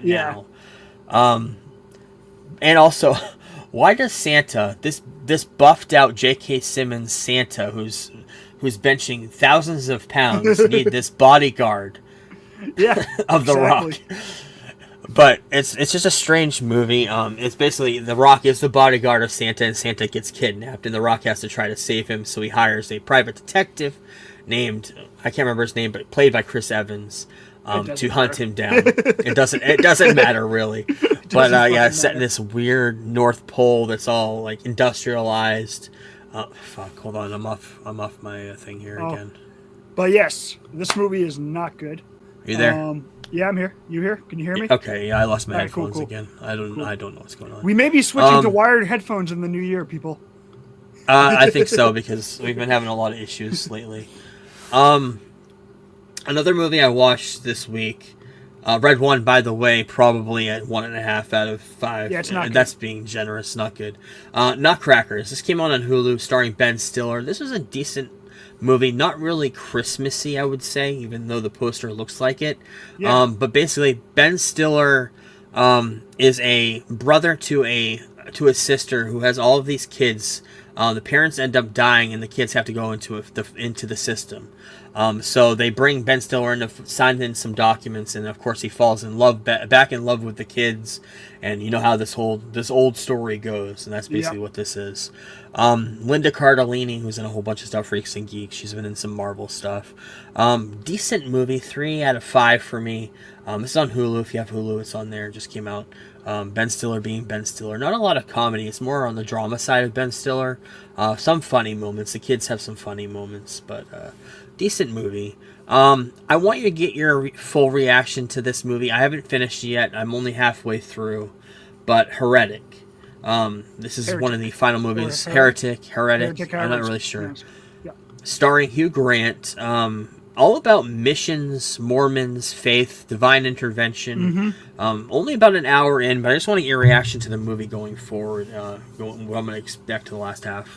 [SPEAKER 2] now. And also, why does Santa, this buffed out J.K. Simmons Santa, who's benching thousands of pounds, need this bodyguard of The Rock? But it's just a strange movie. It's basically The Rock is the bodyguard of Santa, and Santa gets kidnapped, and The Rock has to try to save him, so he hires a private detective named, I can't remember his name, but played by Chris Evans, to hunt him down. It doesn't matter really. But yeah, set in this weird North Pole that's all like industrialized. Fuck, hold on, I'm off my thing here again.
[SPEAKER 3] But yes, this movie is not good.
[SPEAKER 2] Are you there?
[SPEAKER 3] Yeah, I'm here. You here? Can you hear me?
[SPEAKER 2] Okay, yeah, I lost my headphones
[SPEAKER 3] cool.
[SPEAKER 2] again. I don't know what's going on.
[SPEAKER 3] We may be switching to wired headphones in the new year, people.
[SPEAKER 2] I think so, because we've been having a lot of issues lately. Another movie I watched this week, Red One, by the way, probably at 1.5 out of 5.
[SPEAKER 3] Yeah, it's not good.
[SPEAKER 2] That's being generous, not good. Nutcrackers. This came out on Hulu, starring Ben Stiller. This was a decent movie, not really Christmassy, I would say, even though the poster looks like it.
[SPEAKER 3] Yeah.
[SPEAKER 2] But basically, Ben Stiller is a brother to a sister who has all of these kids. The parents end up dying, and the kids have to go into the system. So they bring Ben Stiller in to sign in some documents, and of course he falls in love, back in love with the kids, and you know how this old story goes, and that's basically what this is. Linda Cardellini, who's in a whole bunch of stuff, Freaks and Geeks, she's been in some Marvel stuff. Decent movie, 3 out of 5 for me. It's on Hulu. If you have Hulu, it's on there. It just came out. Ben Stiller being Ben Stiller. Not a lot of comedy. It's more on the drama side of Ben Stiller. Some funny moments. The kids have some funny moments, but decent movie. I want you to get your full reaction to this movie. I haven't finished yet. I'm only halfway through. But Heretic. This is one of the final movies. Heretic. I'm not really sure.
[SPEAKER 3] Yes. Yeah.
[SPEAKER 2] Starring Hugh Grant. All about missions, Mormons, faith, divine intervention. Only about an hour in, but I just want to get your reaction to the movie going forward. What I'm going to expect to the last half.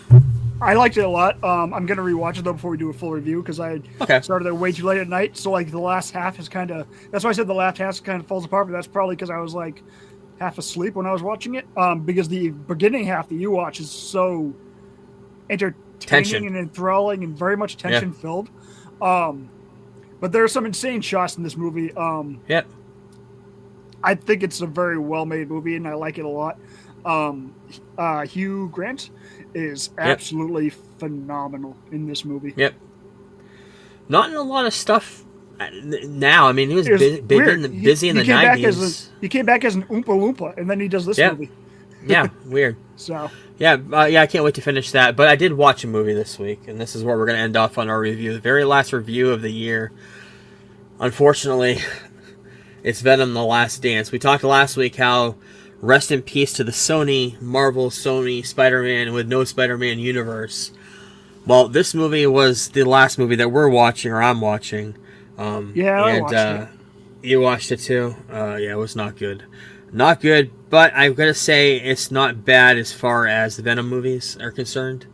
[SPEAKER 3] I liked it a lot. I'm going to rewatch it though before we do a full review, because I started it way too late at night. So like the last half is kind of, that's why I said the last half kind of falls apart, but that's probably because I was like half asleep when I was watching it. Because the beginning half that you watch is so entertaining and enthralling and very much tension filled. But there are some insane shots in this movie. I think it's a very well-made movie, and I like it a lot. Hugh Grant is absolutely phenomenal in this movie.
[SPEAKER 2] Not in a lot of stuff now. I mean, he was busy in the 90s.
[SPEAKER 3] He came back as an Oompa Loompa, and then he does this movie.
[SPEAKER 2] Weird.
[SPEAKER 3] So
[SPEAKER 2] I can't wait to finish that. But I did watch a movie this week, and this is where we're going to end off on our review. The very last review of the year. Unfortunately, it's Venom: The Last Dance. We talked last week how rest in peace to the Marvel Spider-Man with no Spider-Man universe. Well, this movie was the last movie that we're watching, or I'm watching.
[SPEAKER 3] I watched it.
[SPEAKER 2] You watched it too? It was not good. Not good, but I've got to say it's not bad as far as the Venom movies are concerned.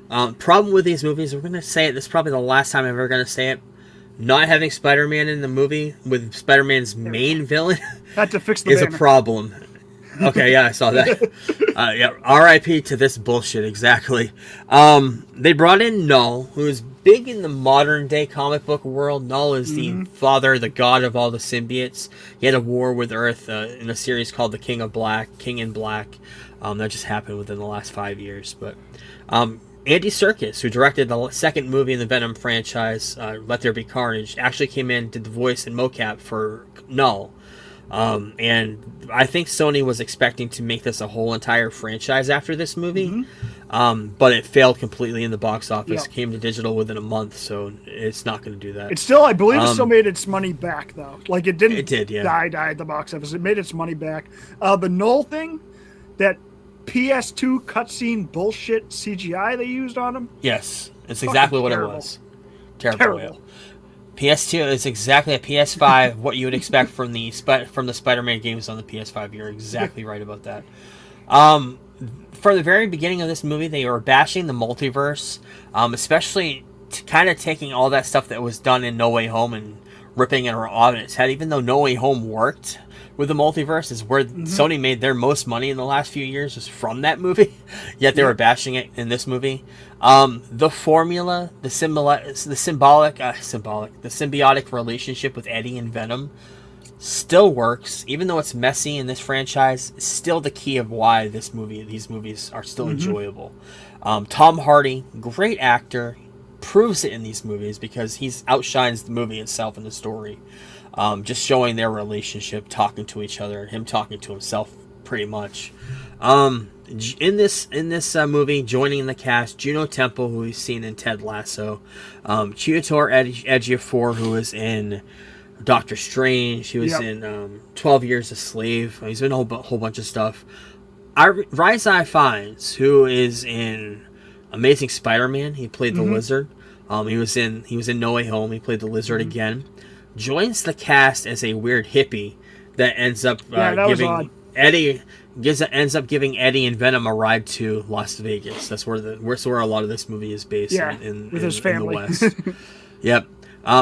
[SPEAKER 2] Problem with these movies, we're going to say it, this is probably the last time I'm ever going to say it, not having Spider-Man in the movie with Spider-Man's main villain
[SPEAKER 3] had to fix the
[SPEAKER 2] is
[SPEAKER 3] banner.
[SPEAKER 2] A problem. Okay, I saw that. R.I.P. to this bullshit, exactly. They brought in Null, who is big in the modern-day comic book world. Null is the father, the god of all the symbiotes. He had a war with Earth in a series called The King in Black. That just happened within the last 5 years. But Andy Serkis, who directed the second movie in the Venom franchise, Let There Be Carnage, actually came in, did the voice and mocap for Null. And I think Sony was expecting to make this a whole entire franchise after this movie, but it failed completely in the box office. Came to digital within a month, so it's not going to do that.
[SPEAKER 3] It's still, I believe, it still made its money back though. Like it didn't.
[SPEAKER 2] It did,
[SPEAKER 3] die at the box office. It made its money back. The Null thing, that PS2 cutscene bullshit CGI they used on him.
[SPEAKER 2] Yes, it's exactly what it was. Terrible. PS2 is exactly a PS5, what you would expect from the Spider-Man games on the PS5. You're exactly right about that. From the very beginning of this movie, they were bashing the multiverse, especially kind of taking all that stuff that was done in No Way Home and ripping it on its head. Even though No Way Home worked with the multiverse, is where Sony made their most money in the last few years, was from that movie. Yet they were bashing it in this movie. The formula, the symbiotic relationship with Eddie and Venom still works, even though it's messy in this franchise. It's still the key of why these movies are still enjoyable. Tom Hardy, great actor. proves it in these movies because he outshines the movie itself in the story. Just showing their relationship, talking to each other, him talking to himself, pretty much. In this movie, joining the cast, Juno Temple, who we've seen in Ted Lasso, Chiwetel Ejiofor, who was in Doctor Strange, he was in 12 Years a Slave. He's been in a whole bunch of stuff. Rhysai Fiennes, who is in Amazing Spider-Man, he played the Lizard. He was in No Way Home. He played the Lizard again. Joins the cast as a weird hippie that ends up giving Eddie and Venom a ride to Las Vegas. That's where a lot of this movie is based.
[SPEAKER 3] With his family.
[SPEAKER 2] In the West. Yep.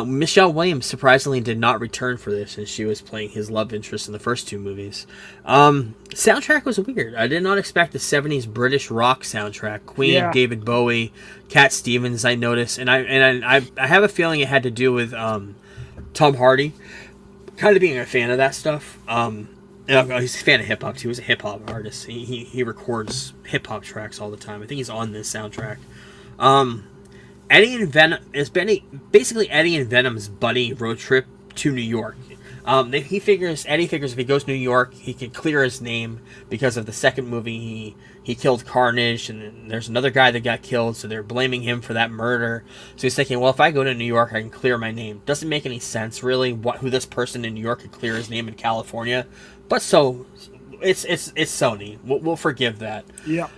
[SPEAKER 2] Michelle Williams surprisingly did not return for this, and she was playing his love interest in the first two movies. Soundtrack was weird. I did not expect the 70s British rock soundtrack. Queen, David Bowie, Cat Stevens. I noticed, and I have a feeling it had to do with Tom Hardy, kind of being a fan of that stuff. He's a fan of hip hop too. He was a hip hop artist. He records hip hop tracks all the time. I think he's on this soundtrack. Eddie and Venom is basically Eddie and Venom's buddy road trip to New York. Eddie figures if he goes to New York, he can clear his name because of the second movie he killed Carnage, and then there's another guy that got killed, so they're blaming him for that murder. So he's thinking, well, if I go to New York, I can clear my name. Doesn't make any sense, really, who this person in New York could clear his name in California. But so it's Sony. We'll forgive that.
[SPEAKER 3] Yeah.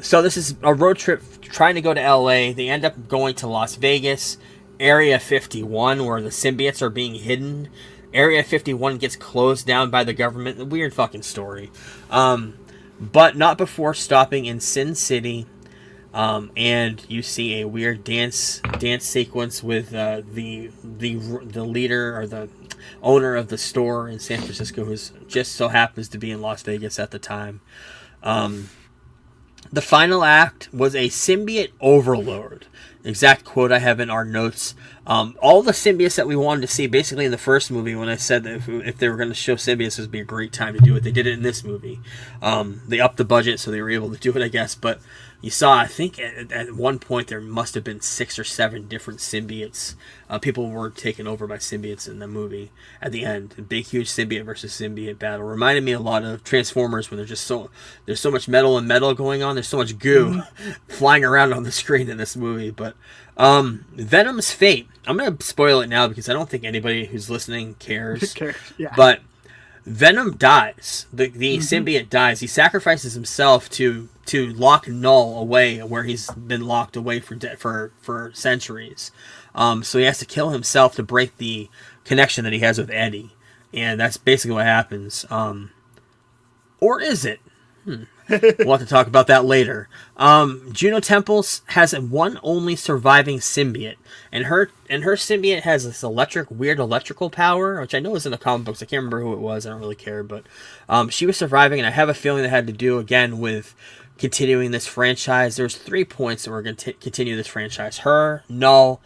[SPEAKER 2] So this is a road trip trying to go to LA. They end up going to Las Vegas, Area 51, where the symbiotes are being hidden. Area 51 gets closed down by the government. A weird fucking story. But not before stopping in Sin City. And you see a weird dance sequence with the leader or the owner of the store in San Francisco, who just so happens to be in Las Vegas at the time. The final act was a symbiote overload. Exact quote I have in our notes. All the symbiotes that we wanted to see, basically in the first movie, when I said that if they were going to show symbiotes, it would be a great time to do it. They did it in this movie. They upped the budget, so they were able to do it, I guess. But you saw, I think, at one point there must have been 6 or 7 different symbiotes. People were taken over by symbiotes in the movie at the end. A big, huge symbiote versus symbiote battle. Reminded me a lot of Transformers, when there's so much metal and metal going on. There's so much goo flying around on the screen in this movie. But Venom's fate. I'm going to spoil it now because I don't think anybody who's listening cares.
[SPEAKER 3] Yeah.
[SPEAKER 2] But Venom dies. The symbiote dies. He sacrifices himself to lock Null away where he's been locked away for centuries. So he has to kill himself to break the connection that he has with Eddie. And that's basically what happens. Or is it? We'll have to talk about that later. Juno Temples has one only surviving symbiote, and her symbiote has this weird electrical power, which I know is in the comic books. I can't remember who it was. I don't really care, but she was surviving, and I have a feeling that had to do again with continuing this franchise. There's 3 points that we're going to continue this franchise: her, Null,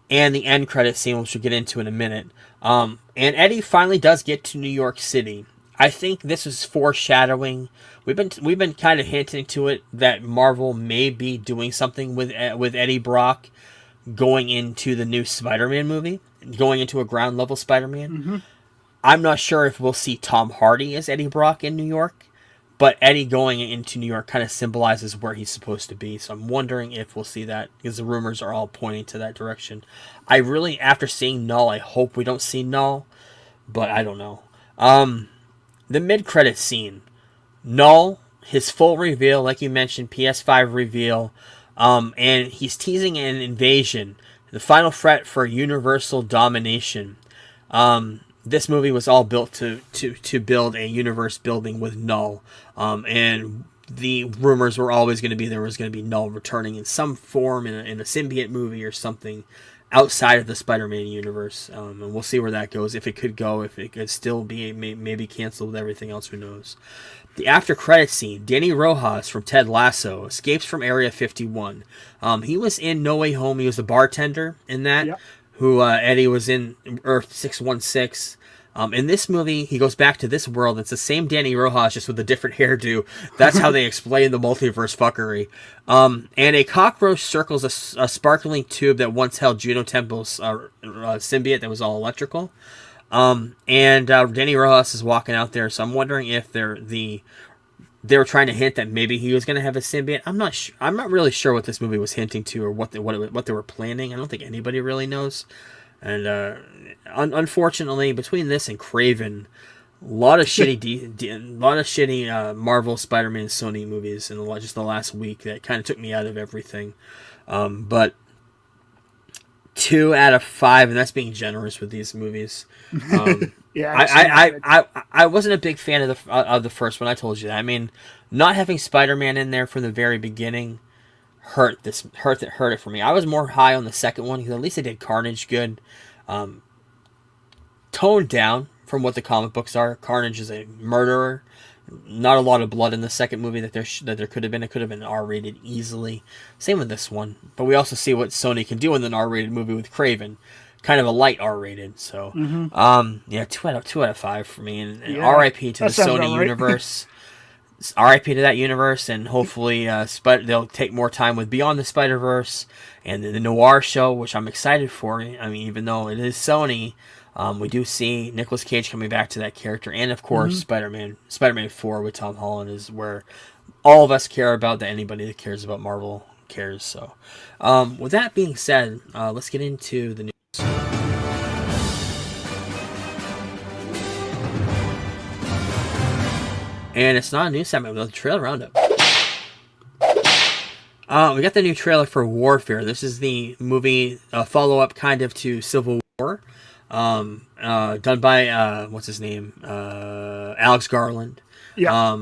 [SPEAKER 2] and the end credit scene, which we'll get into in a minute. And Eddie finally does get to New York City. I think this is foreshadowing. We've been kind of hinting to it that Marvel may be doing something with Eddie Brock going into the new Spider-Man movie, going into a ground level Spider-Man. I'm not sure if we'll see Tom Hardy as Eddie Brock in New York, but Eddie going into New York kind of symbolizes where he's supposed to be. So I'm wondering if we'll see that, because the rumors are all pointing to that direction. I really, after seeing Null, I hope we don't see Null, but I don't know. The mid-credits scene. Null, his full reveal, like you mentioned, PS5 reveal, and he's teasing an invasion, the final threat for universal domination. This movie was all built to build a universe building with Null, and the rumors were always going to be there was going to be Null returning in some form in a symbiote movie or something outside of the Spider-Man universe, and we'll see where that goes. If it could go, if it could still be maybe canceled with everything else, who knows. The after credit scene, Danny Rojas from Ted Lasso escapes from Area 51. He was in No Way Home. He was the bartender in that, who Eddie was in Earth 616. In this movie, he goes back to this world. It's the same Danny Rojas, just with a different hairdo. That's how they explain the multiverse fuckery. And a cockroach circles a sparkling tube that once held Juno Temple's symbiote that was all electrical. And Danny Rojas is walking out there, so I'm wondering if they were trying to hint that maybe he was going to have a symbiote. I'm not really sure what this movie was hinting to or what they were planning. I don't think anybody really knows. And unfortunately, between this and Kraven, a lot of shitty Marvel, Spider-Man, Sony movies in just the last week that kind of took me out of everything. But 2 out of 5, and that's being generous with these movies.
[SPEAKER 3] Yeah,
[SPEAKER 2] I wasn't a big fan of the first one. I told you that. I mean, not having Spider-Man in there from the very beginning hurt it for me. I was more high on the second one because at least they did Carnage good. Toned down from what the comic books are. Carnage is a murderer. Not a lot of blood in the second movie that there could have been. It could have been R-rated easily. Same with this one. But we also see what Sony can do in an R-rated movie with Kraven. Kind of a light R-rated. So, 2 out of 5 for me. And R.I.P. to the Sony universe. R.I.P. to that universe, and hopefully they'll take more time with Beyond the Spider-Verse and the Noir show, which I'm excited for. I mean, even though it is Sony, we do see Nicolas Cage coming back to that character, and of course Spider-Man 4 with Tom Holland is where all of us care about, that anybody that cares about Marvel cares. So, with that being said, let's get into the news. And it's not a news segment, but a trailer roundup. We got the new trailer for Warfare. This is the movie follow-up kind of to Civil War. Done by, what's his name? Alex Garland.
[SPEAKER 3] Yeah.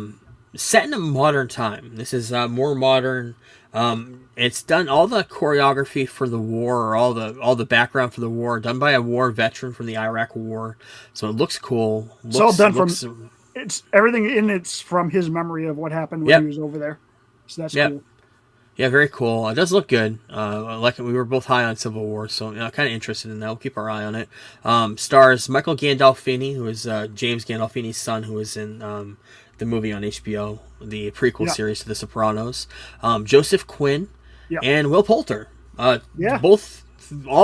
[SPEAKER 2] Set in a modern time. This is more modern. It's done all the choreography for the war, or all the background for the war, done by a war veteran from the Iraq War. So it looks cool.
[SPEAKER 3] It's all done from... It's everything in it's from his memory of what happened when he was over there. So that's cool.
[SPEAKER 2] Yeah, very cool. It does look good. Like we were both high on Civil War, so kind of interested in that. We'll keep our eye on it. Stars Michael Gandolfini, who is James Gandolfini's son, who was in the movie on HBO, the prequel series to The Sopranos. Joseph Quinn and Will Poulter. All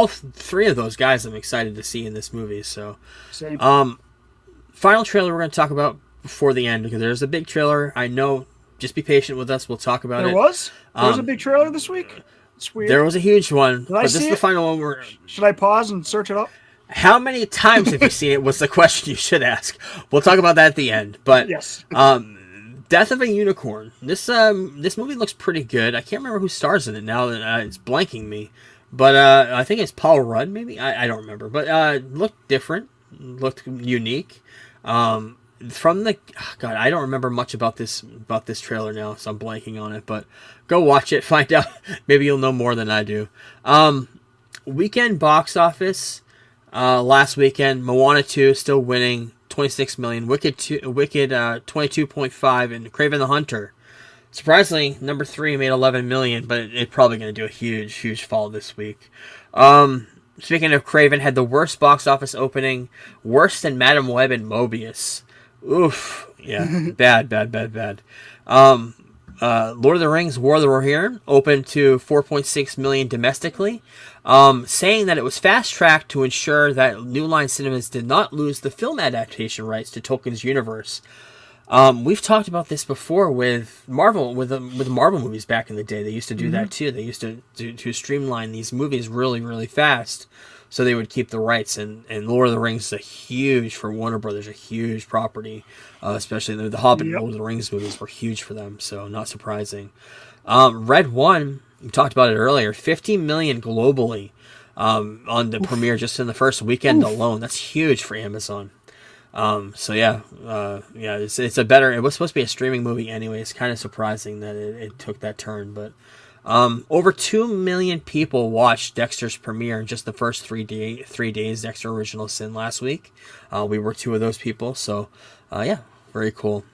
[SPEAKER 2] 3 of those guys I'm excited to see in this movie. So,
[SPEAKER 3] same.
[SPEAKER 2] Final trailer we're going to talk about before the end, because there's a big trailer. I know. Just be patient with us. We'll talk about it.
[SPEAKER 3] There was a big trailer this week? It's weird.
[SPEAKER 2] There was a huge one. But this is the final one.
[SPEAKER 3] Should I pause and search it up?
[SPEAKER 2] How many times have you seen it was the question you should ask. We'll talk about that at the end. But
[SPEAKER 3] yes.
[SPEAKER 2] Death of a Unicorn. This movie looks pretty good. I can't remember who stars in it now that it's blanking me. But I think it's Paul Rudd, maybe? I don't remember. But looked different. Looked unique. From the God, I don't remember much about this trailer now, so I'm blanking on it. But go watch it, find out. Maybe you'll know more than I do. Weekend box office last weekend. Moana 2 still winning, 26 million. Wicked 22.5, and Kraven the Hunter. Surprisingly, number 3 made 11 million, but it's probably going to do a huge fall this week. Speaking of Kraven, had the worst box office opening, worse than Madam Web and Mobius. Oof. Yeah, bad. Lord of the Rings, War of the Rohirrim opened to 4.6 million domestically, saying that it was fast-tracked to ensure that New Line Cinemas did not lose the film adaptation rights to Tolkien's universe. We've talked about this before with Marvel, with Marvel movies back in the day. They used to do that too. They used to streamline these movies really fast, so they would keep the rights. And Lord of the Rings is for Warner Brothers, a huge property, especially the Hobbit and Lord of the Rings movies were huge for them, so not surprising. Red One, we talked about it earlier, 50 million globally on the premiere just in the first weekend alone. That's huge for Amazon. It's a better. It was supposed to be a streaming movie anyway. It's kind of surprising that it took that turn, but over 2 million people watched Dexter's premiere in just the first 3 days. Dexter Original Sin last week. We were 2 of those people, so very cool.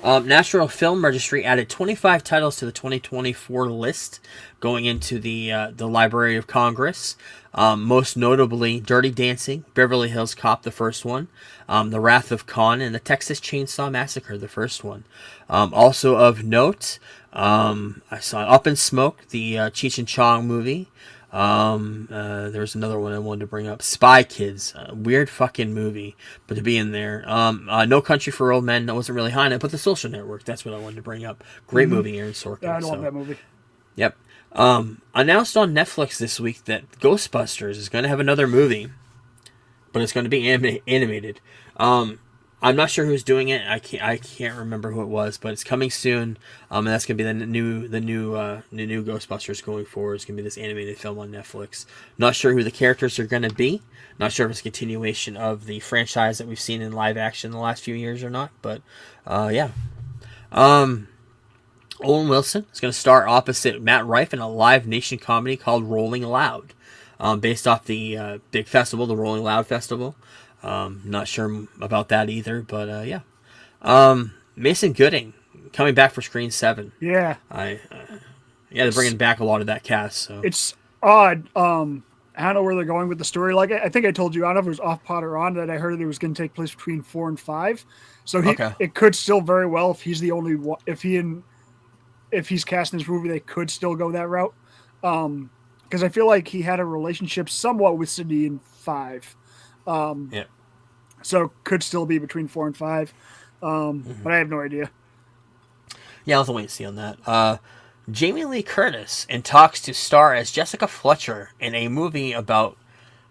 [SPEAKER 2] National Film Registry added 25 titles to the 2024 list going into the Library of Congress. Most notably, Dirty Dancing, Beverly Hills Cop, the first one, The Wrath of Khan, and the Texas Chainsaw Massacre, the first one. Also of note, I saw Up in Smoke, the Cheech and Chong movie. There's another one I wanted to bring up. Spy Kids, weird fucking movie, but to be in there. No Country for Old Men, that wasn't really high enough, but The Social Network, that's what I wanted to bring up. Great movie, Aaron Sorkin.
[SPEAKER 3] Yeah, I love that movie.
[SPEAKER 2] Yep. Announced on Netflix this week that Ghostbusters is going to have another movie, but it's going to be animated. I'm not sure who's doing it. I can't remember who it was, but it's coming soon. And that's gonna be the new Ghostbusters going forward. It's gonna be this animated film on Netflix. Not sure who the characters are gonna be. Not sure if it's a continuation of the franchise that we've seen in live action the last few years or not. But yeah. Owen Wilson is gonna star opposite Matt Rife in a Live Nation comedy called Rolling Loud, based off the big festival, the Rolling Loud Festival. Not sure about that either, but yeah. Mason Gooding coming back for Screen 7.
[SPEAKER 3] Yeah.
[SPEAKER 2] Yeah, they're bringing back a lot of that cast. So
[SPEAKER 3] it's odd. I don't know where they're going with the story. Like I think I told you, I don't know if it was off pod or on, that I heard that it was going to take place between 4 and 5. So it could still very well, if he's the only one, if he's casting this movie, they could still go that route. Because I feel like he had a relationship somewhat with Sydney in 5.
[SPEAKER 2] yeah.
[SPEAKER 3] So could still be between 4 and 5. But I have no idea.
[SPEAKER 2] Yeah, I'll have to wait and see on that. Jamie Lee Curtis in talks to star as Jessica Fletcher in a movie about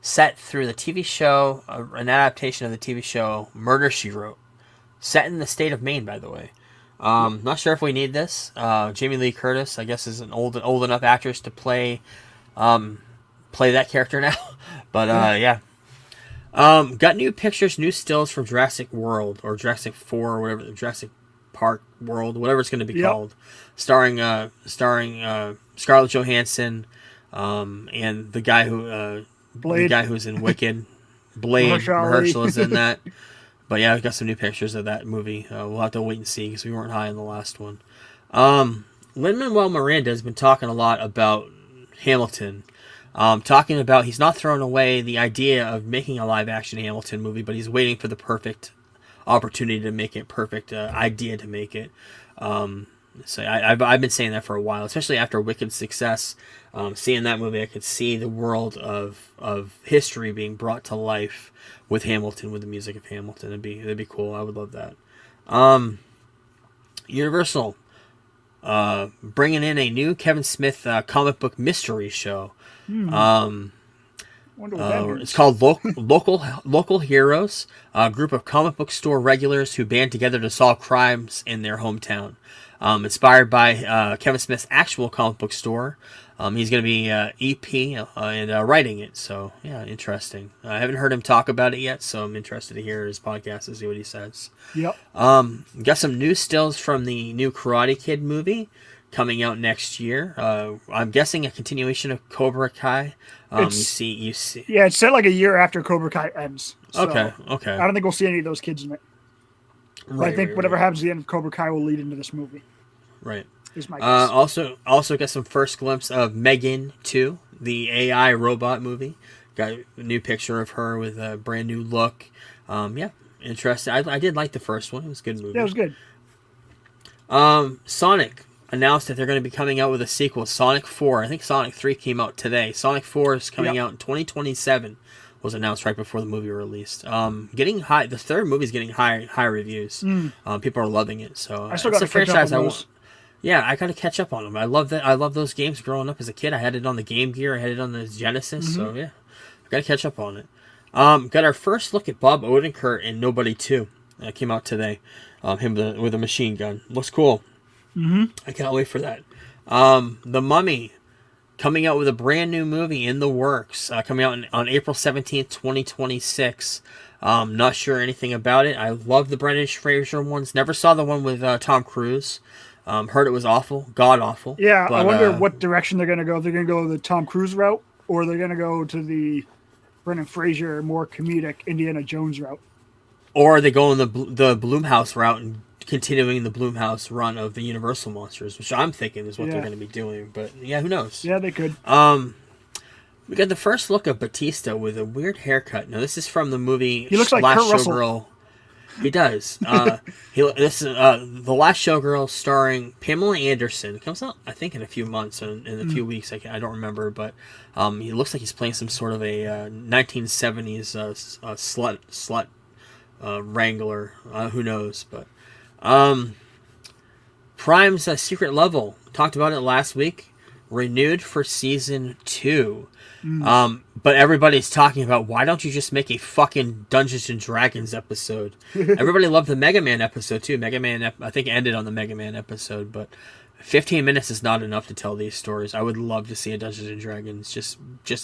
[SPEAKER 2] set through the TV show, an adaptation of the TV show Murder, She Wrote. Set in the state of Maine, by the way. Not sure if we need this. Jamie Lee Curtis, I guess, is an old enough actress to play that character now. But yeah. Got new pictures, new stills from Jurassic World or Jurassic 4 or whatever, Jurassic Park World, whatever it's going to be called, starring Scarlett Johansson, and the guy who's in Wicked, Blade. Mahershala is in that. But yeah, we got some new pictures of that movie. We'll have to wait and see because we weren't high on the last one. Lin-Manuel Miranda has been talking a lot about Hamilton. Talking about he's not throwing away the idea of making a live-action Hamilton movie, but he's waiting for the perfect opportunity to make it, perfect idea to make it. So I've been saying that for a while, especially after Wicked's success. Seeing that movie, I could see the world of history being brought to life with Hamilton, with the music of Hamilton. It'd be cool. I would love that. Universal bringing in a new Kevin Smith comic book mystery show. It's called Local Heroes, a group of comic book store regulars who band together to solve crimes in their hometown. Inspired by Kevin Smith's actual comic book store. He's going to be EP and writing it. So, yeah, interesting. I haven't heard him talk about it yet, so I'm interested to hear his podcast and see what he says.
[SPEAKER 3] Yep.
[SPEAKER 2] Got some new stills from the new Karate Kid movie coming out next year. I'm guessing a continuation of Cobra Kai. You see.
[SPEAKER 3] Yeah, it's set like a year after Cobra Kai ends. So
[SPEAKER 2] okay.
[SPEAKER 3] I don't think we'll see any of those kids in it. But I think whatever happens at the end of Cobra Kai will lead into this movie.
[SPEAKER 2] Right.
[SPEAKER 3] Is my guess.
[SPEAKER 2] Also got some first glimpse of Megan 2, the AI robot movie. Got a new picture of her with a brand new look. Yeah, interesting. I did like the first one. It was a good movie.
[SPEAKER 3] Yeah, it was good.
[SPEAKER 2] Sonic announced that they're going to be coming out with a sequel, Sonic 4. I think Sonic 3 came out today. Sonic 4 is coming out in 2027. Was announced right before the movie released. Getting high. The third movie is getting high reviews. People are loving it. So
[SPEAKER 3] I still got to franchise I want.
[SPEAKER 2] Yeah, I got to catch up on them. I love that. I love those games. Growing up as a kid, I had it on the Game Gear. I had it on the Genesis. So yeah, I got to catch up on it. Got our first look at Bob Odenkirk in Nobody 2. That came out today. Him with a machine gun. Looks cool. I cannot wait for that. The Mummy coming out with a brand new movie in the works. Coming out on April 17th, 2026. Not sure anything about it. I love the Brendan Fraser ones. Never saw the one with Tom Cruise. Heard it was awful. God awful.
[SPEAKER 3] Yeah, but I wonder what direction they're going to go. If they're going to go the Tom Cruise route, or they're going to go to the Brendan Fraser, more comedic Indiana Jones route.
[SPEAKER 2] Or they go in the Blumhouse route and continuing the Blumhouse run of the Universal monsters, which I'm thinking is what they're going to be doing. But yeah, who knows?
[SPEAKER 3] Yeah, they could.
[SPEAKER 2] We got the first look of Batista with a weird haircut. Now this is from the movie.
[SPEAKER 3] He looks like
[SPEAKER 2] Last
[SPEAKER 3] Kurt Russell.
[SPEAKER 2] Showgirl. He does. This is The Last Showgirl, starring Pamela Anderson. It comes out, I think, in a few months, in a few weeks. I don't remember, but he looks like he's playing some sort of a 1970s slut wrangler. Who knows? But Prime's Secret Level, talked about it last week, renewed for season 2. But everybody's talking about, why don't you just make a fucking Dungeons and Dragons episode? Everybody loved the Mega Man episode too. Mega Man, I think, ended on the Mega Man episode, but 15 minutes is not enough to tell these stories. I would love to see a Dungeons and Dragons just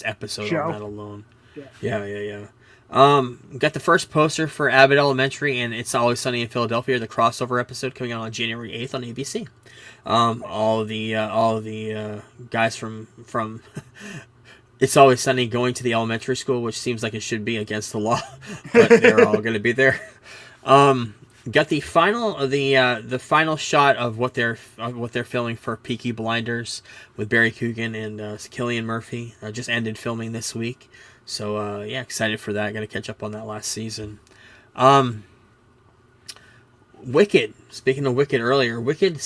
[SPEAKER 2] episode on that alone. Yeah. Got the first poster for Abbott Elementary and It's Always Sunny in Philadelphia, the crossover episode coming out on January 8th on ABC. All the guys from It's Always Sunny going to the elementary school, which seems like it should be against the law, but they're all going to be there. Got the final shot of what they're filming for Peaky Blinders with Barry Coogan and Cillian Murphy. Just ended filming this week, so yeah, excited for that. Got to catch up on that last season. Wicked. Speaking of Wicked earlier, Wicked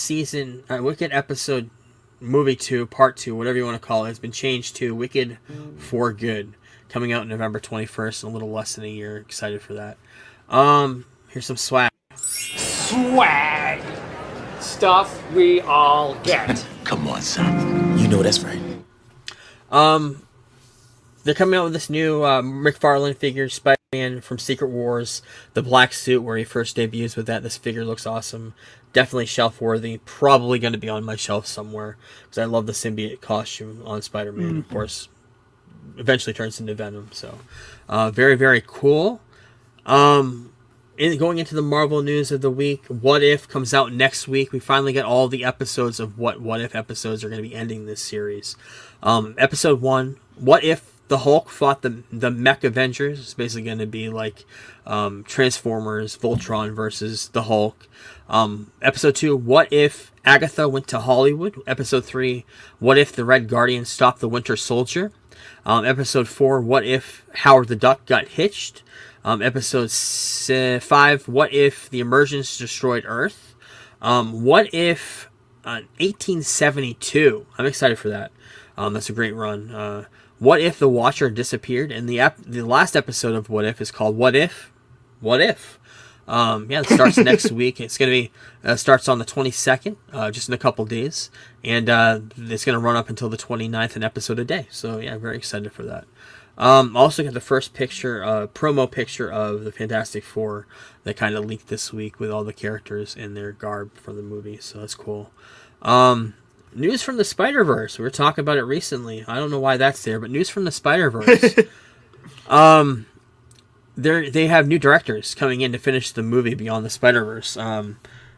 [SPEAKER 2] episode. Movie 2, Part 2, whatever you want to call it, has been changed to Wicked for Good, coming out November 21st in a little less than a year. Excited for that. Here's some swag.
[SPEAKER 4] Swag! Stuff we all get.
[SPEAKER 5] Come on, son. You know that's right.
[SPEAKER 2] They're coming out with this new McFarlane figure, Spider-Man from Secret Wars, the black suit where he first debuts with that. This figure looks awesome. Definitely shelf-worthy. Probably going to be on my shelf somewhere, because I love the symbiote costume on Spider-Man. Of course, eventually turns into Venom. So, very, very cool. Going into the Marvel news of the week, What If comes out next week. We finally get all the episodes of What If episodes are going to be ending this series. Episode 1, What If the Hulk fought the Mech Avengers? It's basically going to be like Transformers, Voltron versus the Hulk. Episode 2, What If Agatha went to Hollywood? Episode 3, What If the Red Guardian stopped the Winter Soldier? Episode 4, What If Howard the Duck got hitched? Episode 5, What If the Emergence destroyed Earth? What If 1872? I'm excited for that. That's a great run. What If the Watcher disappeared? And the last episode of What If is called What If? What If? It starts next week. It's going to be starts on the 22nd, just in a couple days, and it's going to run up until the 29th, an episode a day. So yeah, very excited for that. Also got the first promo picture of the Fantastic Four that kind of leaked this week with all the characters in their garb from the movie. So that's cool. News from the Spider-Verse. We were talking about it recently. I don't know why that's there, but news from the Spider-Verse. They have new directors coming in to finish the movie Beyond the Spider-Verse.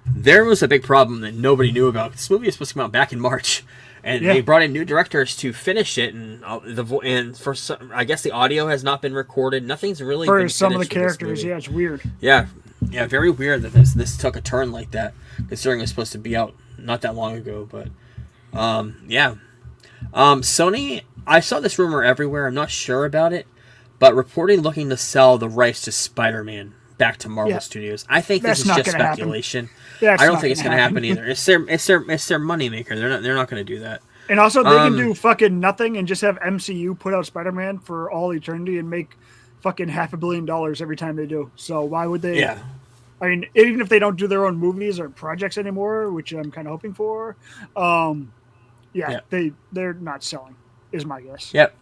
[SPEAKER 2] There was a big problem that nobody knew about. This movie is supposed to come out back in March, and they brought in new directors to finish it. And I guess the audio has not been recorded. Nothing's really been
[SPEAKER 3] some of the
[SPEAKER 2] finished
[SPEAKER 3] characters. Yeah, it's weird.
[SPEAKER 2] Yeah, very weird that this took a turn like that, considering it was supposed to be out not that long ago. But Sony. I saw this rumor everywhere. I'm not sure about it. But reporting looking to sell the rights to Spider-Man back to Marvel Studios. I think this is just speculation. I don't think it's going to happen either. It's their moneymaker. They're not going to do that.
[SPEAKER 3] And also, they can do fucking nothing and just have MCU put out Spider-Man for all eternity and make fucking $500 million every time they do. So why would they?
[SPEAKER 2] Yeah.
[SPEAKER 3] I mean, even if they don't do their own movies or projects anymore, which I'm kind of hoping for, they're not selling, is my guess.
[SPEAKER 2] Yep.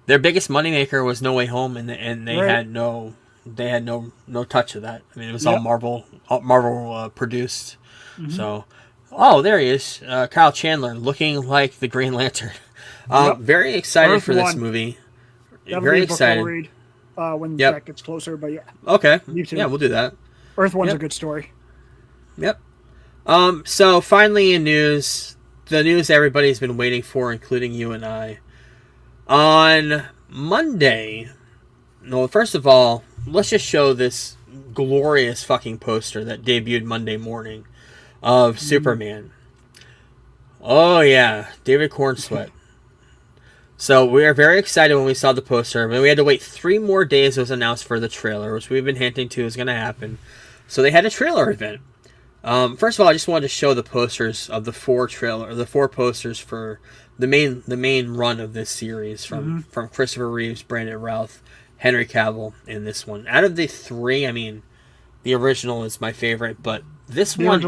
[SPEAKER 2] Their biggest moneymaker was No Way Home, and they had no touch of that. I mean, it was all Marvel produced. Mm-hmm. So, there he is, Kyle Chandler, looking like the Green Lantern. Very excited
[SPEAKER 3] Earth
[SPEAKER 2] for this
[SPEAKER 3] 1.
[SPEAKER 2] Movie.
[SPEAKER 3] That'll
[SPEAKER 2] very
[SPEAKER 3] be a book
[SPEAKER 2] excited.
[SPEAKER 3] I'll read, when that gets closer, but yeah.
[SPEAKER 2] Okay.
[SPEAKER 3] Me too.
[SPEAKER 2] Yeah, we'll do that.
[SPEAKER 3] Earth 1's a good story.
[SPEAKER 2] Yep. So finally in news, the news everybody's been waiting for, including you and I. On Monday, first of all, let's just show this glorious fucking poster that debuted Monday morning of Superman. Oh yeah, David Cornsweet. So we are very excited when we saw the poster, but we had to wait 3 more days. It was announced for the trailer, which we've been hinting to is going to happen. So they had a trailer event. First of all, I just wanted to show the posters of the 4 posters for the main run of this series from Christopher Reeves, Brandon Routh, Henry Cavill, and this one. Out of the 3, I mean, the original is my favorite, but this one,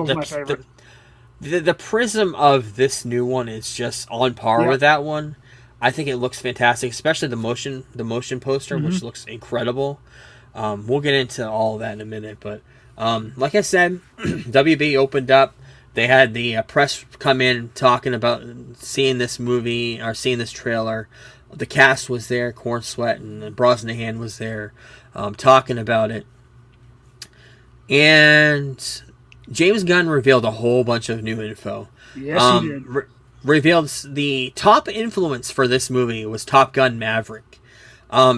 [SPEAKER 2] the prism of this new one is just on par with that one. I think it looks fantastic, especially the motion poster, which looks incredible. We'll get into all of that in a minute, but like I said, WB opened up. They had the press come in talking about seeing this movie or seeing this trailer. The cast was there, Cornsweet and Brosnahan was there, talking about it. And James Gunn revealed a whole bunch of new info.
[SPEAKER 3] Yes, he did.
[SPEAKER 2] Revealed the top influence for this movie was Top Gun Maverick,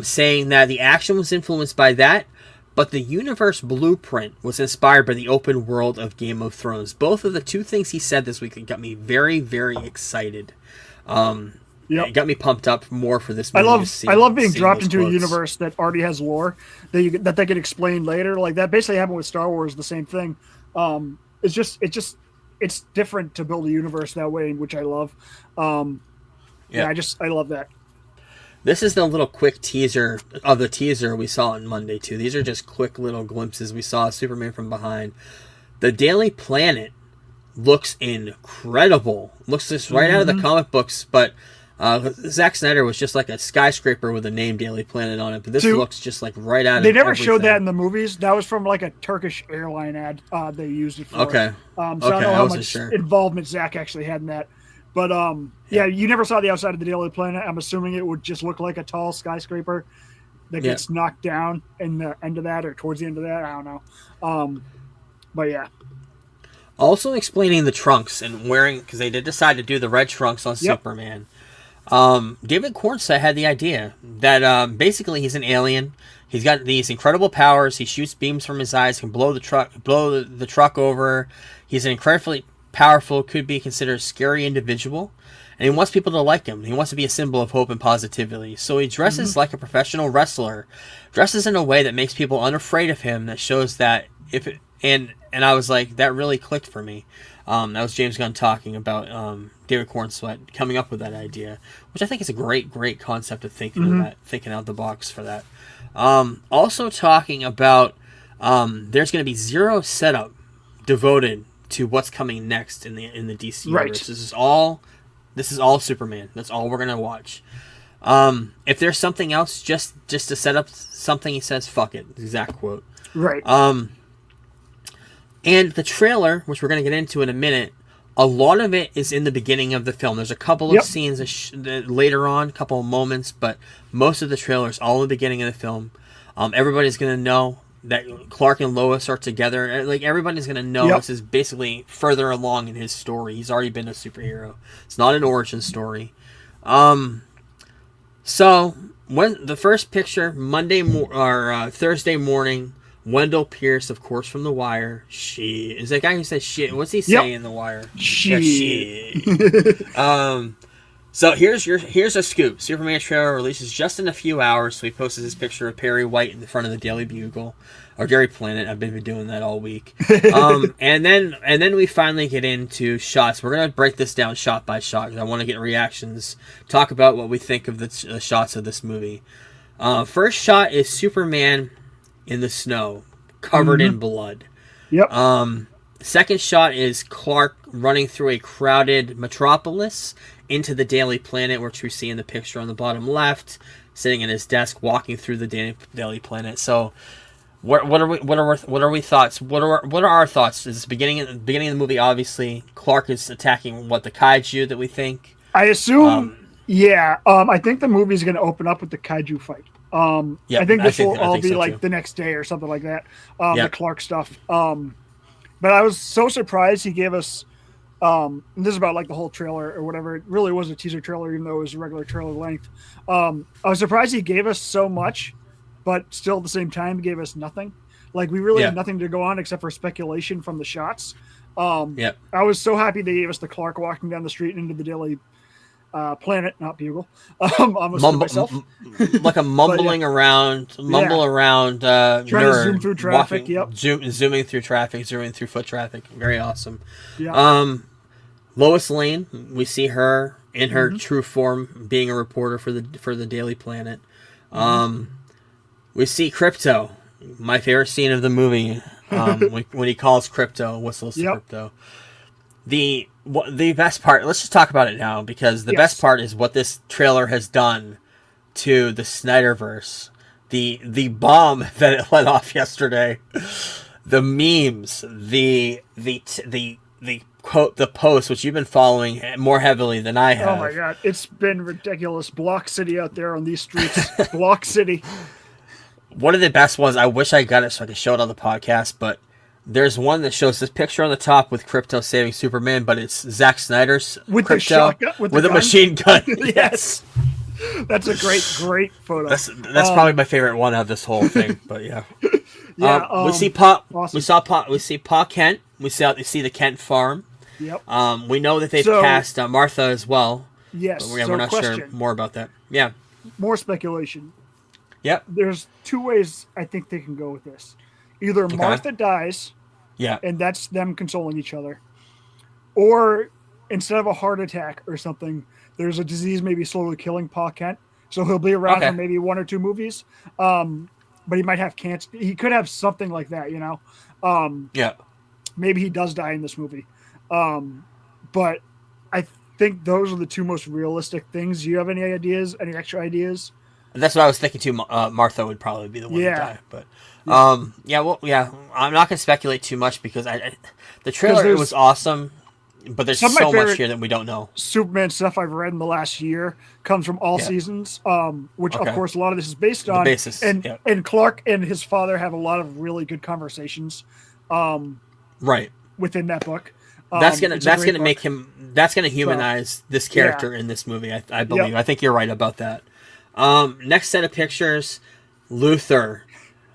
[SPEAKER 2] saying that the action was influenced by that, but the universe blueprint was inspired by the open world of Game of Thrones. Both of the 2 things he said this week got me very, very excited. It got me pumped up more for this movie.
[SPEAKER 3] I love being dropped into a universe that already has lore that they can explain later. Like that basically happened with Star Wars, the same thing. It's different to build a universe that way, which I love. I love that.
[SPEAKER 2] This is the little quick teaser of the teaser we saw on Monday too. These are just quick little glimpses. We saw Superman from behind. The Daily Planet looks incredible. Looks just right out of the comic books, but Zack Snyder was just like a skyscraper with the name Daily Planet on it, but this looks just like right out of
[SPEAKER 3] They never showed that in the movies. That was from like a Turkish airline ad they used it for.
[SPEAKER 2] Okay.
[SPEAKER 3] So I don't know how much involvement Zack actually had in that. But you never saw the outside of the Daily Planet. I'm assuming it would just look like a tall skyscraper that gets knocked down in the end of that or towards the end of that. I don't know. But yeah.
[SPEAKER 2] Also explaining the trunks and wearing, because they did decide to do the red trunks on Superman. David Cornsweet had the idea that basically he's an alien. He's got these incredible powers. He shoots beams from his eyes, can blow the truck over. He's an incredibly powerful, could be considered a scary individual, and he wants people to like him. He wants to be a symbol of hope and positivity. So he dresses like a professional wrestler, dresses in a way that makes people unafraid of him. That shows that and I was like, that really clicked for me. That was James Gunn talking about David Cornsweet coming up with that idea, which I think is a great concept of thinking out the box for that. Also talking about there's going to be zero setup devoted to what's coming next in the DC universe. This is all Superman. That's all we're going to watch. If there's something else just to set up something, he says, fuck it. Exact quote.
[SPEAKER 3] Right.
[SPEAKER 2] And the trailer, which we're going to get into in a minute, a lot of it is in the beginning of the film. There's a couple of scenes later on, a couple of moments, but most of the trailer is all in the beginning of the film. Everybody's going to know that Clark and Lois are together. Like, everybody's going to know this is basically further along in his story. He's already been a superhero. It's not an origin story. So, when the first picture, Thursday morning, Wendell Pierce, of course, from The Wire. Shit. Is that guy who says shit? What's he saying in The Wire?
[SPEAKER 3] Shit.
[SPEAKER 2] So here's a scoop. Superman trailer releases just in a few hours. So he posted this picture of Perry White in the front of the Daily Bugle or Daily Planet. I've been doing that all week. And then we finally get into shots. We're gonna break this down shot by shot because I want to get reactions. Talk about what we think of the shots of this movie. First shot is Superman in the snow, covered in blood.
[SPEAKER 3] Yep.
[SPEAKER 2] Second shot is Clark running through a crowded metropolis into the Daily Planet, which we see in the picture on the bottom left, sitting at his desk, walking through the Daily Planet. So, what are we thoughts? What are our thoughts? Is this beginning of the movie? Obviously, Clark is attacking the kaiju that we think.
[SPEAKER 3] I assume. I think the movie's going to open up with the kaiju fight. I think this will all be like the next day or something like that. The Clark stuff. But I was so surprised he gave us. And this is about like the whole trailer or whatever. It really was a teaser trailer, even though it was a regular trailer length. I was surprised he gave us so much, but still at the same time gave us nothing. Like, we really
[SPEAKER 2] Yeah.
[SPEAKER 3] had nothing to go on except for speculation from the shots.
[SPEAKER 2] Yep.
[SPEAKER 3] I was so happy they gave us the Clark walking down the street into the Daily Planet, not Bugle. Almost to myself.
[SPEAKER 2] Like a mumbling around,
[SPEAKER 3] Trying
[SPEAKER 2] nerd,
[SPEAKER 3] to zoom through traffic.
[SPEAKER 2] zooming through traffic, zooming through foot traffic. Very awesome.
[SPEAKER 3] Yeah.
[SPEAKER 2] Lois Lane, we see her in her true form, being a reporter for the Daily Planet. We see Crypto, my favorite scene of the movie, when he calls Crypto, whistles to Crypto. The best part, let's just talk about it now, because the best part is what this trailer has done to the Snyderverse. The bomb that it let off yesterday, the memes, the quote, the post, which you've been following more heavily than I have.
[SPEAKER 3] Oh my god, it's been ridiculous. Block City out there on these streets. Block City.
[SPEAKER 2] One of the best ones, I wish I got it so I could show it on the podcast, but there's one that shows this picture on the top with Crypto saving Superman, but it's Zack Snyder's
[SPEAKER 3] with
[SPEAKER 2] Crypto
[SPEAKER 3] the shotgun, with
[SPEAKER 2] a machine gun.
[SPEAKER 3] Yes. That's a great photo.
[SPEAKER 2] That's probably my favorite one of this whole thing, but yeah. We see
[SPEAKER 3] awesome.
[SPEAKER 2] We see Pa Kent. We see the Kent farm.
[SPEAKER 3] Yep.
[SPEAKER 2] We know that they've cast Martha as well.
[SPEAKER 3] Yes.
[SPEAKER 2] But we're not sure more about that. Yeah.
[SPEAKER 3] More speculation.
[SPEAKER 2] Yep.
[SPEAKER 3] There's two ways I think they can go with this. Either Martha dies, and that's them consoling each other, or instead of a heart attack or something, there's a disease maybe slowly killing Pa Kent, so he'll be around for maybe 1 or 2 movies. But he might have cancer. He could have something like that, you know. Maybe he does die in this movie. But I think those are the two most realistic things. Do you have any ideas? Any extra ideas?
[SPEAKER 2] That's what I was thinking too. Martha would probably be the one to die, but I'm not gonna speculate too much because the trailer was awesome, but there's so much here that we don't know.
[SPEAKER 3] Superman stuff I've read in the last year comes from all seasons, which of course a lot of this is based on.
[SPEAKER 2] The basis,
[SPEAKER 3] and Clark and his father have a lot of really good conversations,
[SPEAKER 2] right,
[SPEAKER 3] within that book.
[SPEAKER 2] That's gonna humanize this character in this movie. I believe. I think you're right about that. Next set of pictures, Luthor.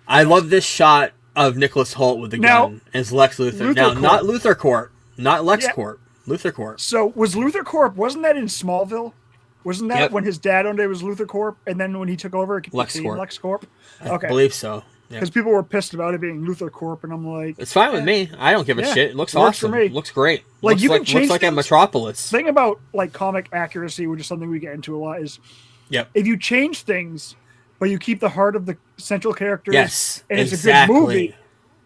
[SPEAKER 2] I love this shot of Nicholas Hoult with the gun as Lex Luthor. Not Luthor Corp, not Lex Corp, Luthor Corp.
[SPEAKER 3] So was Luthor Corp? Wasn't that in Smallville? Wasn't that when his dad owned it was Luthor Corp, and then when he took over, it became Lex Corp?
[SPEAKER 2] I believe so.
[SPEAKER 3] Because people were pissed about it being Luthor Corp, and I'm like,
[SPEAKER 2] it's fine with me. I don't give a shit. It looks awesome.
[SPEAKER 3] For me.
[SPEAKER 2] It looks great.
[SPEAKER 3] Like you can change
[SPEAKER 2] looks like a Metropolis.
[SPEAKER 3] The thing about like comic accuracy, which is something we get into a lot, is if you change things, but you keep the heart of the central characters, and it's a good movie,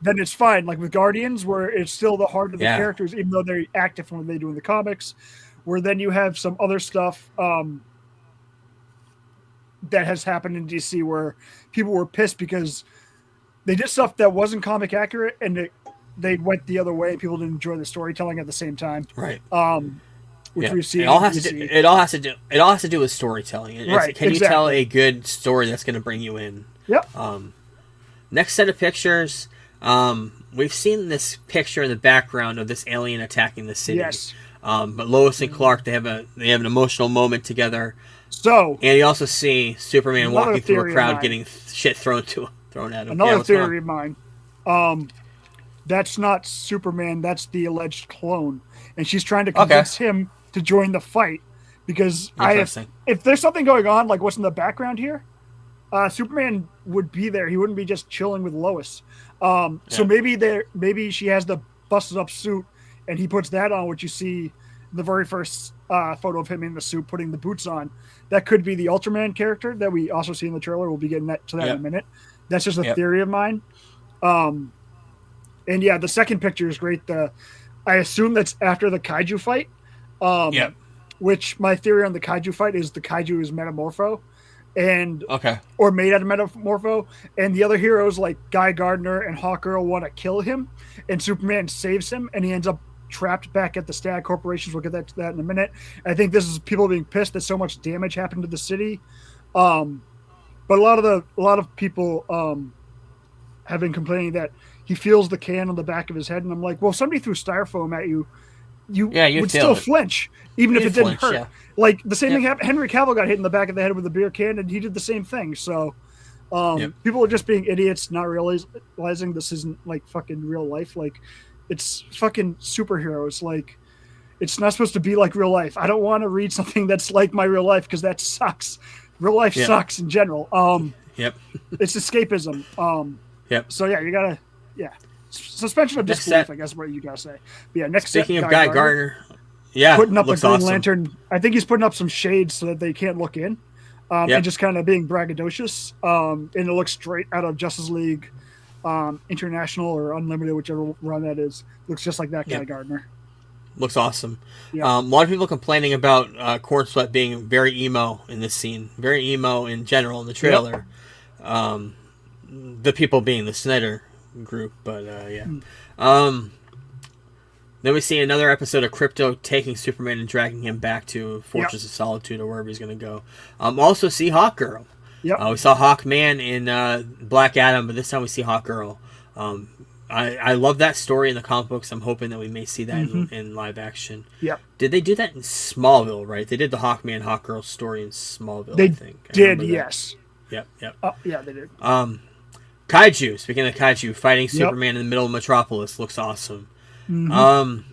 [SPEAKER 3] then it's fine. Like with Guardians, where it's still the heart of the characters, even though they act different when they do in the comics. Where then you have some other stuff that has happened in DC where people were pissed because they did stuff that wasn't comic accurate, and they went the other way. People didn't enjoy the storytelling at the same time,
[SPEAKER 2] right?
[SPEAKER 3] Which we've seen.
[SPEAKER 2] It all has to do with storytelling. Can you tell a good story that's going to bring you in?
[SPEAKER 3] Yep.
[SPEAKER 2] Next set of pictures. We've seen this picture in the background of this alien attacking the city.
[SPEAKER 3] Yes.
[SPEAKER 2] But Lois and Clark, they have an emotional moment together.
[SPEAKER 3] So,
[SPEAKER 2] and you also see Superman walking through a crowd, getting shit thrown at him.
[SPEAKER 3] Another theory of mine. That's not Superman. That's the alleged clone, and she's trying to convince him to join the fight because if there's something going on, like what's in the background here, Superman would be there. He wouldn't be just chilling with Lois. So maybe she has the busted up suit, and he puts that on, which you see the very first photo of him in the suit putting the boots on. That could be the Ultraman character that we also see in the trailer. We'll be getting to that in a minute. That's just a theory of mine. And the second picture is great. I assume that's after the kaiju fight. Which my theory on the kaiju fight is the kaiju is Metamorpho, or made out of Metamorpho, and the other heroes like Guy Gardner and Hawkgirl want to kill him, and Superman saves him, and he ends up trapped back at the Stag Corporations. We'll get to that in a minute. I think this is people being pissed that so much damage happened to the city, but a lot of people have been complaining that he feels the can on the back of his head, and I'm like, well, somebody threw styrofoam at you. You would still flinch, even if it didn't hurt. Yeah. Like the same thing happened. Henry Cavill got hit in the back of the head with a beer can, and he did the same thing. So, People are just being idiots, not realizing this isn't like fucking real life. Like, it's fucking superheroes. Like, it's not supposed to be like real life. I don't want to read something that's like my real life because that sucks. Real life sucks in general.
[SPEAKER 2] Yep.
[SPEAKER 3] It's escapism.
[SPEAKER 2] Yep.
[SPEAKER 3] So yeah, you gotta, suspension of disbelief, I guess is what you gotta say. But yeah, next
[SPEAKER 2] Speaking
[SPEAKER 3] set,
[SPEAKER 2] of Guy Gardner,
[SPEAKER 3] putting up a
[SPEAKER 2] looks
[SPEAKER 3] Green
[SPEAKER 2] awesome.
[SPEAKER 3] Lantern. I think he's putting up some shades so that they can't look in, and just kind of being braggadocious. And it looks straight out of Justice League International or Unlimited, whichever run that is. Looks just like that Guy Gardner.
[SPEAKER 2] Looks awesome.
[SPEAKER 3] Yeah.
[SPEAKER 2] A lot of people complaining about Corn Sweat being very emo in this scene, very emo in general in the trailer. The people being the Snyder group, but then we see another episode of Krypto taking Superman and dragging him back to Fortress of Solitude or wherever he's going to go. Also see Hawkgirl.
[SPEAKER 3] Yep.
[SPEAKER 2] We saw Hawkman in Black Adam, but this time we see Hawkgirl. I love that story in the comic books. I'm hoping that we may see that in live action.
[SPEAKER 3] Yep.
[SPEAKER 2] Did they do that in Smallville, right? They did the Hawkman, Hawkgirl story in Smallville,
[SPEAKER 3] They
[SPEAKER 2] I think. I
[SPEAKER 3] did,
[SPEAKER 2] remember that.
[SPEAKER 3] yes.
[SPEAKER 2] Yep.
[SPEAKER 3] Yeah, they did.
[SPEAKER 2] Kaiju, speaking of Kaiju, fighting Superman in the middle of Metropolis looks awesome. There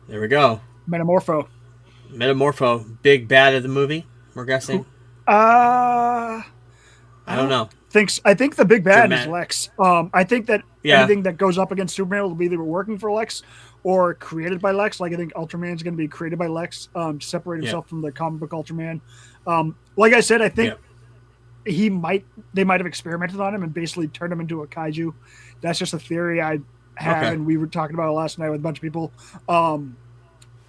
[SPEAKER 2] we go. Metamorpho, big bad of the movie, we're guessing.
[SPEAKER 3] I
[SPEAKER 2] don't know.
[SPEAKER 3] I think the big bad is
[SPEAKER 2] Dramatic.
[SPEAKER 3] Lex. I think that anything that goes up against Superman will be either working for Lex or created by Lex. Like I think Ultraman's going to be created by Lex to separate himself from the comic book Ultraman. Like I said, I think they might have experimented on him and basically turned him into a kaiju. That's just a theory I have, and we were talking about it last night with a bunch of people. And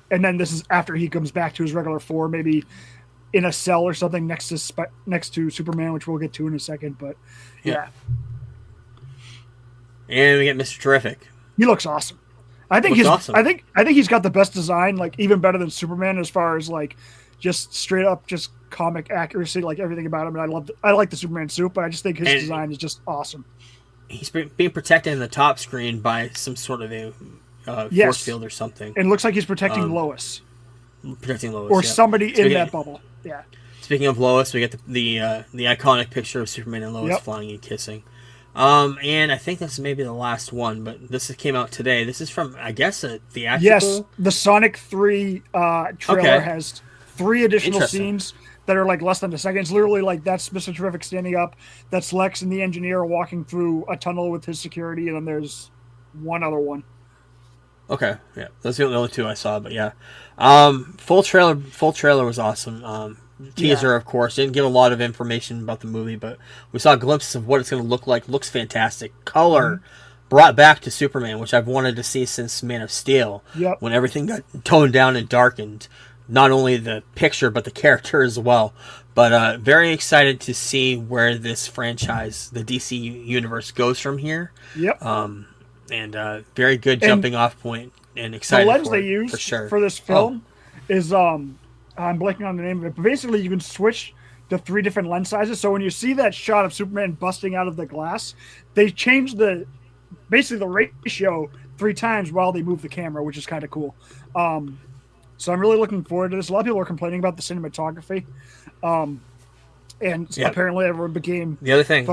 [SPEAKER 3] then this is after he comes back to his regular form, maybe in a cell or something next to Superman, which we'll get to in a second. But yeah.
[SPEAKER 2] And we get Mr. Terrific.
[SPEAKER 3] He looks awesome. I think
[SPEAKER 2] awesome.
[SPEAKER 3] I think he's got the best design, like even better than Superman as far as like just straight up just comic accuracy, like everything about him. And I like the Superman suit, but I just think his design is just awesome.
[SPEAKER 2] He's being protected in the top screen by some sort of a force field or something.
[SPEAKER 3] And it looks like he's protecting Lois.
[SPEAKER 2] Protecting Lois.
[SPEAKER 3] Or somebody in that bubble. Yeah.
[SPEAKER 2] Speaking of Lois, we get the iconic picture of Superman and Lois flying and kissing. And I think this is maybe the last one, but this came out today. This is from, I guess, a theatrical.
[SPEAKER 3] Yes, the Sonic 3 trailer has 3 additional scenes that are like less than a second. It's literally like that's Mr. Terrific standing up, that's Lex and the engineer walking through a tunnel with his security, and then there's one other one.
[SPEAKER 2] Okay, yeah, those are the only 2 I saw, but yeah, full trailer was awesome. Teaser, of course, didn't give a lot of information about the movie, but we saw glimpses of what it's going to look like. Looks fantastic. Color brought back to Superman, which I've wanted to see since Man of Steel, when everything got toned down and darkened. Not only the picture, but the character as well. But very excited to see where this franchise, the DC universe, goes from here.
[SPEAKER 3] Yep.
[SPEAKER 2] And very good jumping off point, and excited
[SPEAKER 3] the lens
[SPEAKER 2] for
[SPEAKER 3] they
[SPEAKER 2] it,
[SPEAKER 3] use
[SPEAKER 2] for sure.
[SPEAKER 3] For this film is I'm blanking on the name of it, but basically you can switch to 3 different lens sizes. So when you see that shot of Superman busting out of the glass, they change the ratio 3 times while they move the camera, which is kind of cool. So I'm really looking forward to this. A lot of people are complaining about the cinematography, and apparently everyone became
[SPEAKER 2] the other thing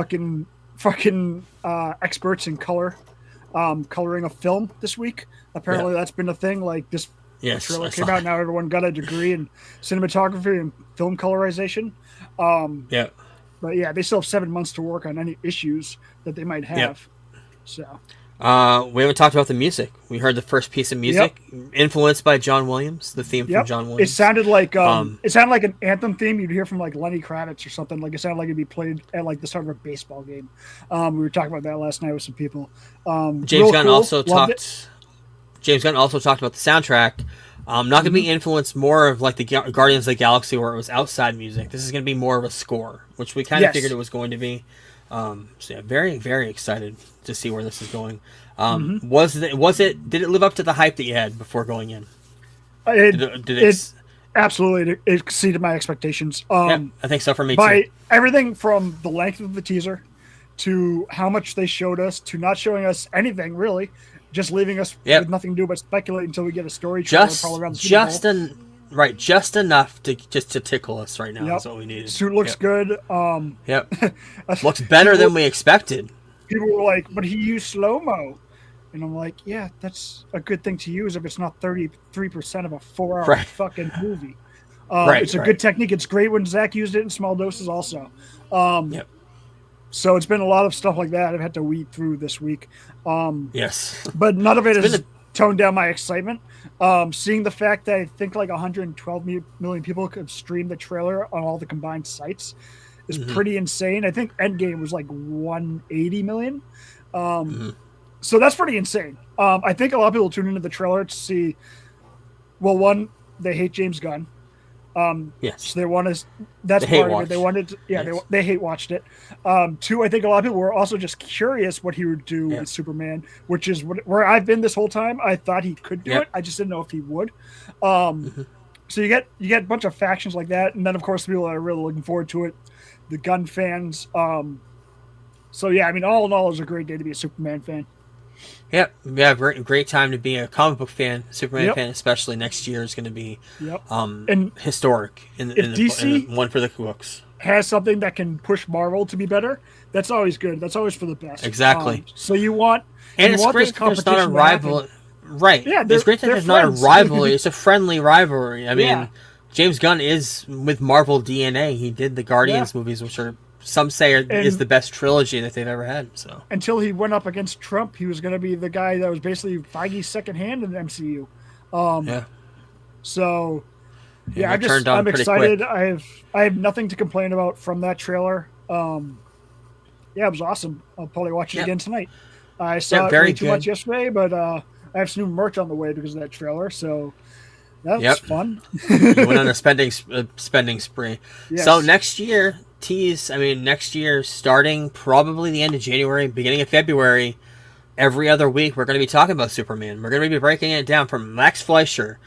[SPEAKER 3] fucking experts in coloring a film this week. Apparently that's been a thing. Like this trailer came out, now everyone got a degree in cinematography and film colorization. But yeah, they still have 7 months to work on any issues that they might have. So
[SPEAKER 2] we haven't talked about the music. We heard the first piece of music influenced by John Williams, the theme from John Williams.
[SPEAKER 3] It sounded like an anthem theme you'd hear from like Lenny Kravitz or something. Like it sounded like it'd be played at like the start of a baseball game. We were talking about that last night with some people.
[SPEAKER 2] James Gunn also talked about the soundtrack. Not going to be influenced more of like the Guardians of the Galaxy where it was outside music. This is going to be more of a score, which we kind of figured it was going to be. So yeah, very, very excited to see where this is going. Did it live up to the hype that you had before going in?
[SPEAKER 3] It absolutely exceeded my expectations.
[SPEAKER 2] I think so for me
[SPEAKER 3] by
[SPEAKER 2] too.
[SPEAKER 3] Everything from the length of the teaser to how much they showed us to not showing us anything really, just leaving us with nothing to do but speculate until we get a story trailer probably around the
[SPEAKER 2] right, just enough to tickle us right now
[SPEAKER 3] Yep.
[SPEAKER 2] is what we needed.
[SPEAKER 3] Suit looks good.
[SPEAKER 2] Yep. Looks better than we expected.
[SPEAKER 3] People were like, but he used slow-mo. And I'm like, yeah, that's a good thing to use if it's not 33% of a 4-hour
[SPEAKER 2] Right.
[SPEAKER 3] fucking movie.
[SPEAKER 2] Right,
[SPEAKER 3] It's a
[SPEAKER 2] right.
[SPEAKER 3] good technique. It's great when Zach used it in small doses also.
[SPEAKER 2] Yep.
[SPEAKER 3] So it's been a lot of stuff like that I've had to weed through this week.
[SPEAKER 2] Yes.
[SPEAKER 3] But none of it
[SPEAKER 2] It's
[SPEAKER 3] has
[SPEAKER 2] been
[SPEAKER 3] toned down my excitement. Seeing the fact that I think like 112 million people could stream the trailer on all the combined sites is pretty insane. I think Endgame was like 180 million. So that's pretty insane. I think a lot of people tune into the trailer to see, well, one, they hate James Gunn.
[SPEAKER 2] Yes.
[SPEAKER 3] So they want to, that's
[SPEAKER 2] They hate
[SPEAKER 3] part of it. They
[SPEAKER 2] watched.
[SPEAKER 3] wanted to, yeah,
[SPEAKER 2] Yes.
[SPEAKER 3] they hate watched it. Two, I think a lot of people were also just curious what he would do
[SPEAKER 2] Yeah.
[SPEAKER 3] with Superman, which is where I've been this whole time. I thought he could do
[SPEAKER 2] Yep.
[SPEAKER 3] it. I just didn't know if he would. So you get a bunch of factions like that. And then of course, the people that are really looking forward to it, the Gunn fans. So yeah, I mean, all in all, it was a great day to be a Superman fan.
[SPEAKER 2] Yep. Yeah, great time to be a comic book fan, Superman
[SPEAKER 3] Yep.
[SPEAKER 2] fan, especially next year is going to be
[SPEAKER 3] Yep. And
[SPEAKER 2] historic in
[SPEAKER 3] if DC
[SPEAKER 2] one for the books.
[SPEAKER 3] has something that can push Marvel to be better, that's always good. That's always for the best.
[SPEAKER 2] Exactly.
[SPEAKER 3] So you want,
[SPEAKER 2] And
[SPEAKER 3] you
[SPEAKER 2] it's
[SPEAKER 3] want
[SPEAKER 2] great
[SPEAKER 3] this
[SPEAKER 2] that there's not a
[SPEAKER 3] competition to happen.
[SPEAKER 2] rival. Right.
[SPEAKER 3] Yeah,
[SPEAKER 2] it's great that
[SPEAKER 3] they're
[SPEAKER 2] there's not a
[SPEAKER 3] friends.
[SPEAKER 2] rivalry. It's a friendly rivalry. I mean,
[SPEAKER 3] Yeah.
[SPEAKER 2] James Gunn is with Marvel DNA. He did the Guardians movies, which are some say is the best trilogy that they've ever had. So
[SPEAKER 3] Until he went up against Trump, he was going to be the guy that was basically Feige's second hand in the MCU.
[SPEAKER 2] yeah.
[SPEAKER 3] So
[SPEAKER 2] Yeah,
[SPEAKER 3] yeah,
[SPEAKER 2] got turned on
[SPEAKER 3] I'm
[SPEAKER 2] pretty
[SPEAKER 3] excited.
[SPEAKER 2] quick.
[SPEAKER 3] I have nothing to complain about from that trailer. Yeah, it was awesome. I'll probably watch it
[SPEAKER 2] Yeah.
[SPEAKER 3] again tonight. I saw it
[SPEAKER 2] very
[SPEAKER 3] way too
[SPEAKER 2] good.
[SPEAKER 3] much yesterday, but I have some new merch on the way because of that trailer. So that's
[SPEAKER 2] Yep.
[SPEAKER 3] fun.
[SPEAKER 2] You went on a spending spree.
[SPEAKER 3] Yes.
[SPEAKER 2] So next year, next year, starting probably the end of January, beginning of February, every other week, we're going to be talking about Superman. We're going to be breaking it down from Max Fleischer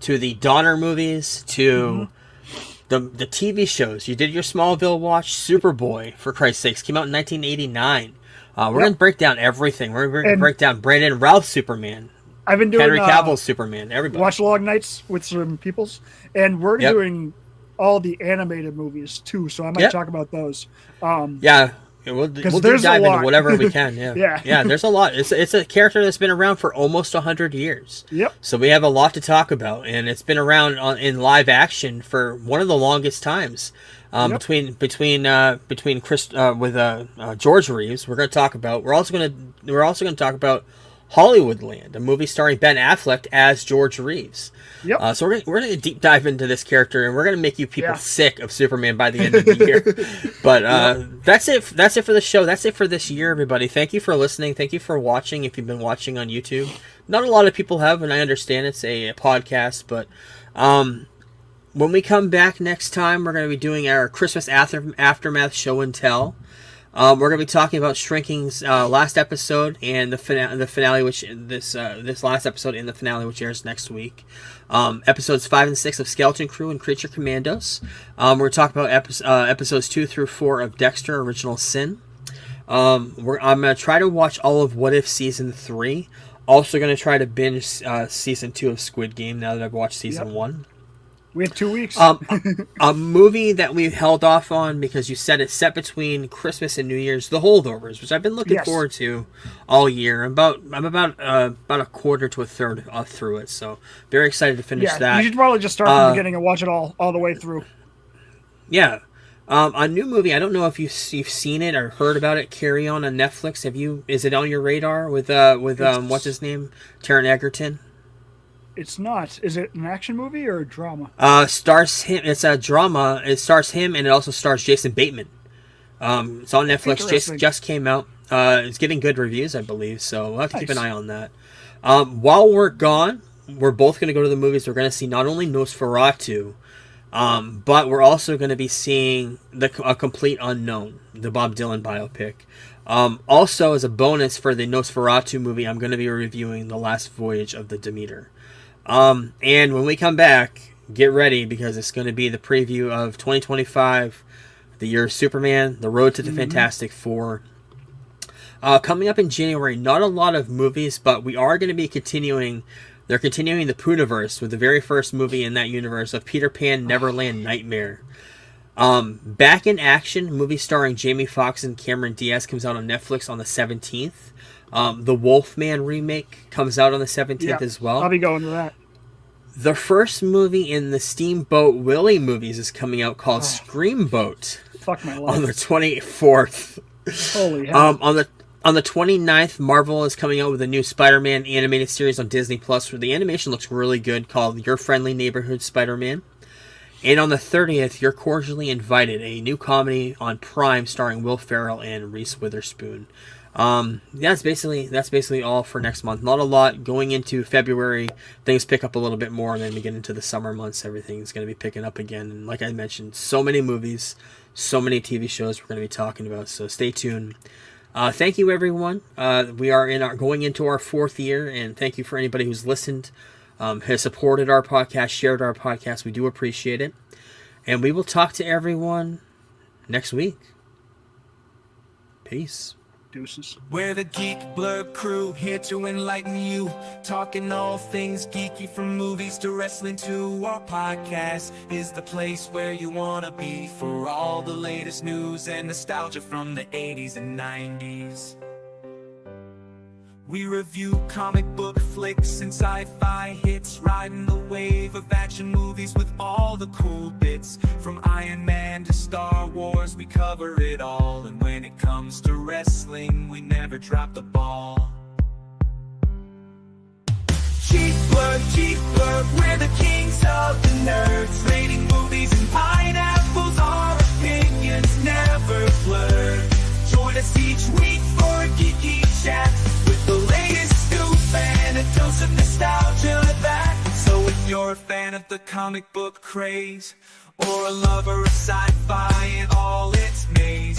[SPEAKER 2] to the Donner movies to the TV shows. You did your Smallville watch, Superboy, for Christ's sakes, came out in 1989. We're going to break down everything. We're going to
[SPEAKER 3] And-
[SPEAKER 2] break down Brandon Routh's Superman,
[SPEAKER 3] I've been doing
[SPEAKER 2] Henry Cavill's Superman, everybody.
[SPEAKER 3] watch along nights with some peoples, and we're
[SPEAKER 2] Yep.
[SPEAKER 3] doing all the animated movies too. So I might
[SPEAKER 2] Yep.
[SPEAKER 3] talk about those.
[SPEAKER 2] Yeah, we'll deep
[SPEAKER 3] there's a
[SPEAKER 2] dive into
[SPEAKER 3] lot.
[SPEAKER 2] whatever we can. Yeah,
[SPEAKER 3] Yeah.
[SPEAKER 2] There's a lot. It's a character that's been around for almost 100 years.
[SPEAKER 3] Yep.
[SPEAKER 2] So we have a lot to talk about, and it's been around in live action for one of the longest times.
[SPEAKER 3] Yep.
[SPEAKER 2] Between Chris with George Reeves, we're going to talk about. We're also going to talk about Hollywoodland, a movie starring Ben Affleck as George Reeves.
[SPEAKER 3] Yep.
[SPEAKER 2] So we're gonna deep dive into this character, and we're gonna make you people
[SPEAKER 3] Yeah.
[SPEAKER 2] sick of Superman by the end of the year. But that's it. That's it for the show. That's it for this year, everybody. Thank you for listening. Thank you for watching. If you've been watching on YouTube, not a lot of people have, and I understand it's a podcast. But when we come back next time, we're gonna be doing our Christmas aftermath show and tell. We're going to be talking about Shrinking's last episode and the finale, which this last episode and the finale, which airs next week. Episodes 5 and 6 of Skeleton Crew and Creature Commandos. We're going to talk about episodes 2 through 4 of Dexter: Original Sin. I'm going to try to watch all of What If Season 3. Also going to try to binge Season 2 of Squid Game now that I've watched Season 1.
[SPEAKER 3] We have 2 weeks.
[SPEAKER 2] A movie that we held off on because you said it's set between Christmas and New Year's, The Holdovers, which I've been looking
[SPEAKER 3] Yes.
[SPEAKER 2] forward to all year. I'm about a quarter to a third through it, so very excited to finish
[SPEAKER 3] yeah,
[SPEAKER 2] that.
[SPEAKER 3] you should probably just start from the beginning and watch it all the way through.
[SPEAKER 2] Yeah. A new movie. I don't know if you've seen it or heard about it. Carry On Netflix. Have you? Is it on your radar with what's his name? Taron Egerton.
[SPEAKER 3] It's not. Is it an action movie or a drama?
[SPEAKER 2] Stars him. It's a drama. It stars him, and it also stars Jason Bateman. It's on Netflix.
[SPEAKER 3] Interesting.
[SPEAKER 2] Just came out. It's getting good reviews, I believe. So we'll have to keep an eye on that. While we're gone, we're both going to go to the movies. We're going to see not only Nosferatu, but we're also going to be seeing A Complete Unknown, the Bob Dylan biopic. Also, as a bonus for the Nosferatu movie, I'm going to be reviewing The Last Voyage of the Demeter. And when we come back, get ready because it's going to be the preview of 2025, the year of Superman, the road to the Fantastic Four. Coming up in January, not a lot of movies, but we are going to be continuing They're continuing the Poonaverse with the very first movie in that universe of Peter Pan Neverland Nightmare. Back in Action, movie starring Jamie Foxx and Cameron Diaz, comes out on Netflix on the 17th. The Wolfman remake comes out on the 17th as well.
[SPEAKER 3] I'll be going to that.
[SPEAKER 2] The first movie in the Steamboat Willie movies is coming out called Screamboat.
[SPEAKER 3] Fuck my life.
[SPEAKER 2] On the 24th.
[SPEAKER 3] Holy hell.
[SPEAKER 2] On the 29th, Marvel is coming out with a new Spider-Man animated series on Disney Plus, where the animation looks really good, called Your Friendly Neighborhood Spider-Man. And on the 30th, You're Cordially Invited, a new comedy on Prime starring Will Ferrell and Reese Witherspoon. That's basically all for next month. Not a lot going into February. Things pick up a little bit more, and then we get into the summer months. Everything's going to be picking up again. And like I mentioned, so many movies, so many TV shows we're going to be talking about. So stay tuned. Thank you, everyone. We are going into our 4th year, and thank you for anybody who's listened, has supported our podcast, shared our podcast. We do appreciate it. And we will talk to everyone next week. Peace.
[SPEAKER 3] Deuces.
[SPEAKER 1] We're the Geek Blurb crew, here to enlighten you, talking all things geeky, from movies to wrestling to our podcast is the place where you wanna be for all the latest news and nostalgia from the 80s and 90s. We review comic book flicks and sci-fi hits, riding the wave of action movies with all the cool bits. From Iron Man to Star Wars, we cover it all. And when it comes to wrestling, we never drop the ball. Geek Blurb, we're the kings of the nerds, rating movies and pineapples, our opinions never blurred. Join us each week for a geeky chat with the latest scoop and a dose of nostalgia that. So if you're a fan of the comic book craze, or a lover of sci-fi and all its maze,